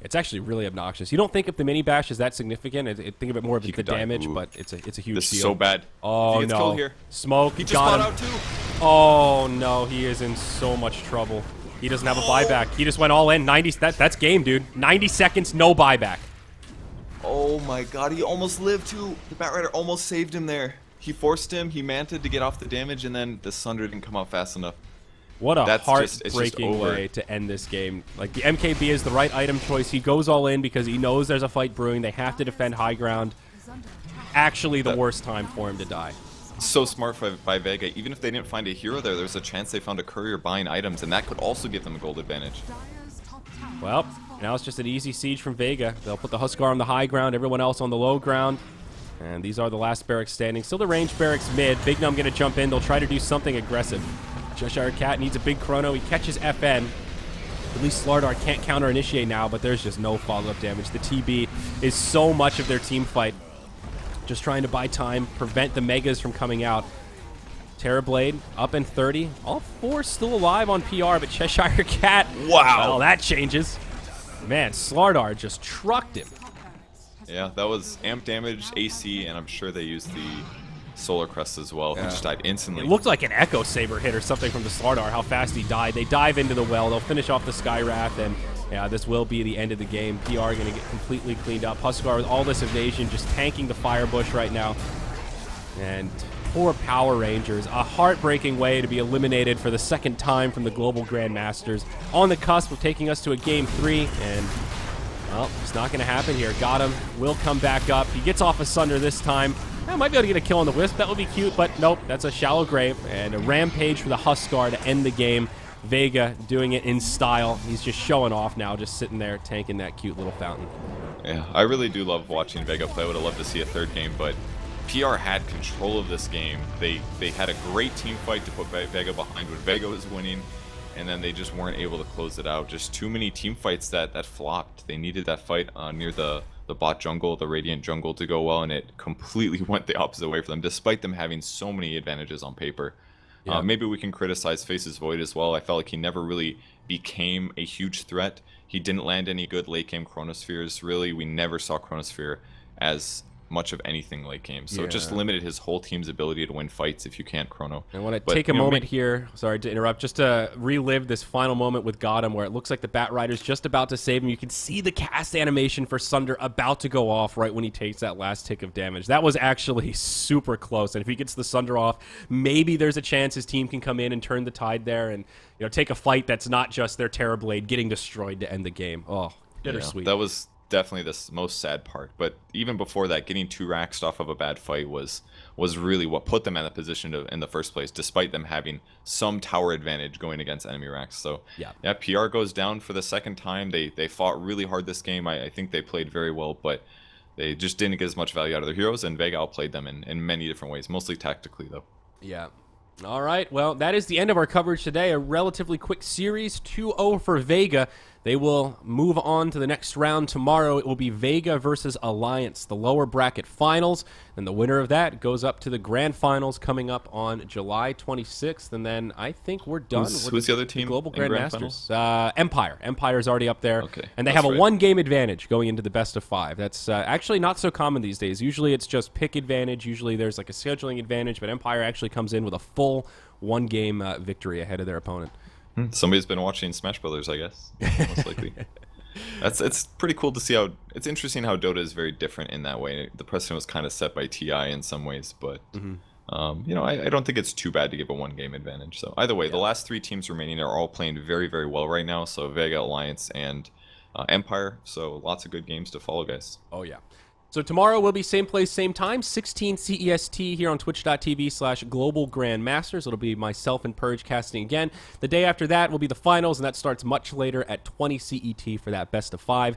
It's actually really obnoxious. You don't think of the mini bash as that significant. Think of it more of the damage, but it's a huge shield. This is so bad. Oh he gets killed here. Smoke. He just got out too. Oh no, he is in so much trouble. He doesn't have a buyback. He just went all in. 90. That's game, dude. 90 seconds, no buyback. Oh my god, he almost lived too. The Batrider almost saved him there. He forced him. He manted to get off the damage, and then the Sunder didn't come out fast enough. What a heartbreaking way to end this game. Like, the MKB is the right item choice. He goes all in because he knows there's a fight brewing. They have to defend high ground. Actually, the worst time for him to die. So smart by Vega. Even if they didn't find a hero there's a chance they found a courier buying items, and that could also give them a gold advantage. Well, now it's just an easy siege from Vega. They'll put the Huskar on the high ground, everyone else on the low ground. And these are the last barracks standing. Still the ranged barracks mid. Big Num going to jump in. They'll try to do something aggressive. Cheshire Cat needs a big chrono. He catches FN. At least Slardar can't counter-initiate now, but there's just no follow-up damage. The TB is so much of their team fight. Just trying to buy time, prevent the Megas from coming out. Terrorblade up in 30. All four still alive on PR, but Cheshire Cat. Wow. Well, that changes. Man, Slardar just trucked him. Yeah, that was amp damage, AC, and I'm sure they used the Solar Crest as well. He just died instantly. It looked like an Echo Saber hit or something from the Slardar, how fast he died. They dive into the well. They'll finish off the Sky Wrath, and yeah, this will be the end of the game. PR going to get completely cleaned up. Huskar with all this evasion, just tanking the Fire Bush right now. And poor Power Rangers. A heartbreaking way to be eliminated for the second time from the Global Grandmasters. On the cusp of taking us to a Game 3, and well, it's not going to happen here. Got him. Will come back up. He gets off a Sunder this time. I might be able to get a kill on the Wisp. That would be cute, but nope. That's a shallow grave. And a Rampage for the Huskar to end the game. Vega doing it in style. He's just showing off now, just sitting there tanking that cute little fountain. Yeah, I really do love watching Vega play. I would have loved to see a third game, but PR had control of this game. They had a great team fight to put Vega behind when Vega was winning, and then they just weren't able to close it out. Just too many team fights that flopped. They needed that fight near the bot jungle, the Radiant jungle, to go well, and it completely went the opposite way for them, despite them having so many advantages on paper. Yeah. Maybe we can criticize Face's Void as well. I felt like he never really became a huge threat. He didn't land any good late game Chronospheres. Really, we never saw Chronosphere as much of anything late game. So it just limited his whole team's ability to win fights if you can't chrono. I want to take a moment here, sorry to interrupt, just to relive this final moment with Gotham where it looks like the Batrider's just about to save him. You can see the cast animation for Sunder about to go off right when he takes that last tick of damage. That was actually super close, and if he gets the Sunder off, maybe there's a chance his team can come in and turn the tide there and take a fight that's not just their Terrorblade getting destroyed to end the game. Oh, bittersweet. That was definitely the most sad part, but even before that, getting 2 racks off of a bad fight was really what put them in the position in the first place, despite them having some tower advantage going against enemy racks. So yeah, PR goes down for the second time. They fought really hard this game. I think they played very well, but they just didn't get as much value out of their heroes, and Vega outplayed them in many different ways, mostly tactically though. Yeah. All right, well, that is the end of our coverage today. A relatively quick series, 2-0 for Vega. They will move on to the next round tomorrow. It will be Vega versus Alliance, the lower bracket finals. And the winner of that goes up to the grand finals coming up on July 26th. And then I think we're done. Who's the other team? Global Grandmasters. Empire. Empire's already up there. Okay, and they have a one-game advantage going into the best of 5. That's actually not so common these days. Usually it's just pick advantage. Usually there's like a scheduling advantage. But Empire actually comes in with a full one-game victory ahead of their opponent. Somebody's been watching Smash Brothers, I guess. Most likely. It's pretty cool to see how it's interesting how Dota is very different in that way. The precedent was kind of set by TI in some ways, but I don't think it's too bad to give a one-game advantage. So either way, the last 3 teams remaining are all playing very, very well right now. So Vega, Alliance, and Empire. So lots of good games to follow, guys. Oh yeah. So tomorrow will be same place, same time, 16 CEST here on twitch.tv/Global Grandmasters. It'll be myself and Purge casting again. The day after that will be the finals, and that starts much later at 20 CET for that best of 5.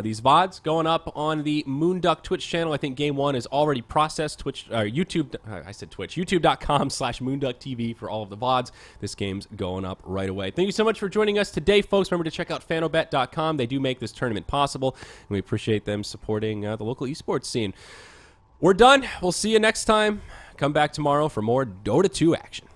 These VODs going up on the Moonduck Twitch channel. I think game 1 is already processed. YouTube.com/moonducktv for all of the VODs. This game's going up right away. Thank you so much for joining us today, folks. Remember to check out fanobet.com. They do make this tournament possible, and we appreciate them supporting the local esports scene. We're done. We'll see you next time. Come back tomorrow for more Dota 2 action.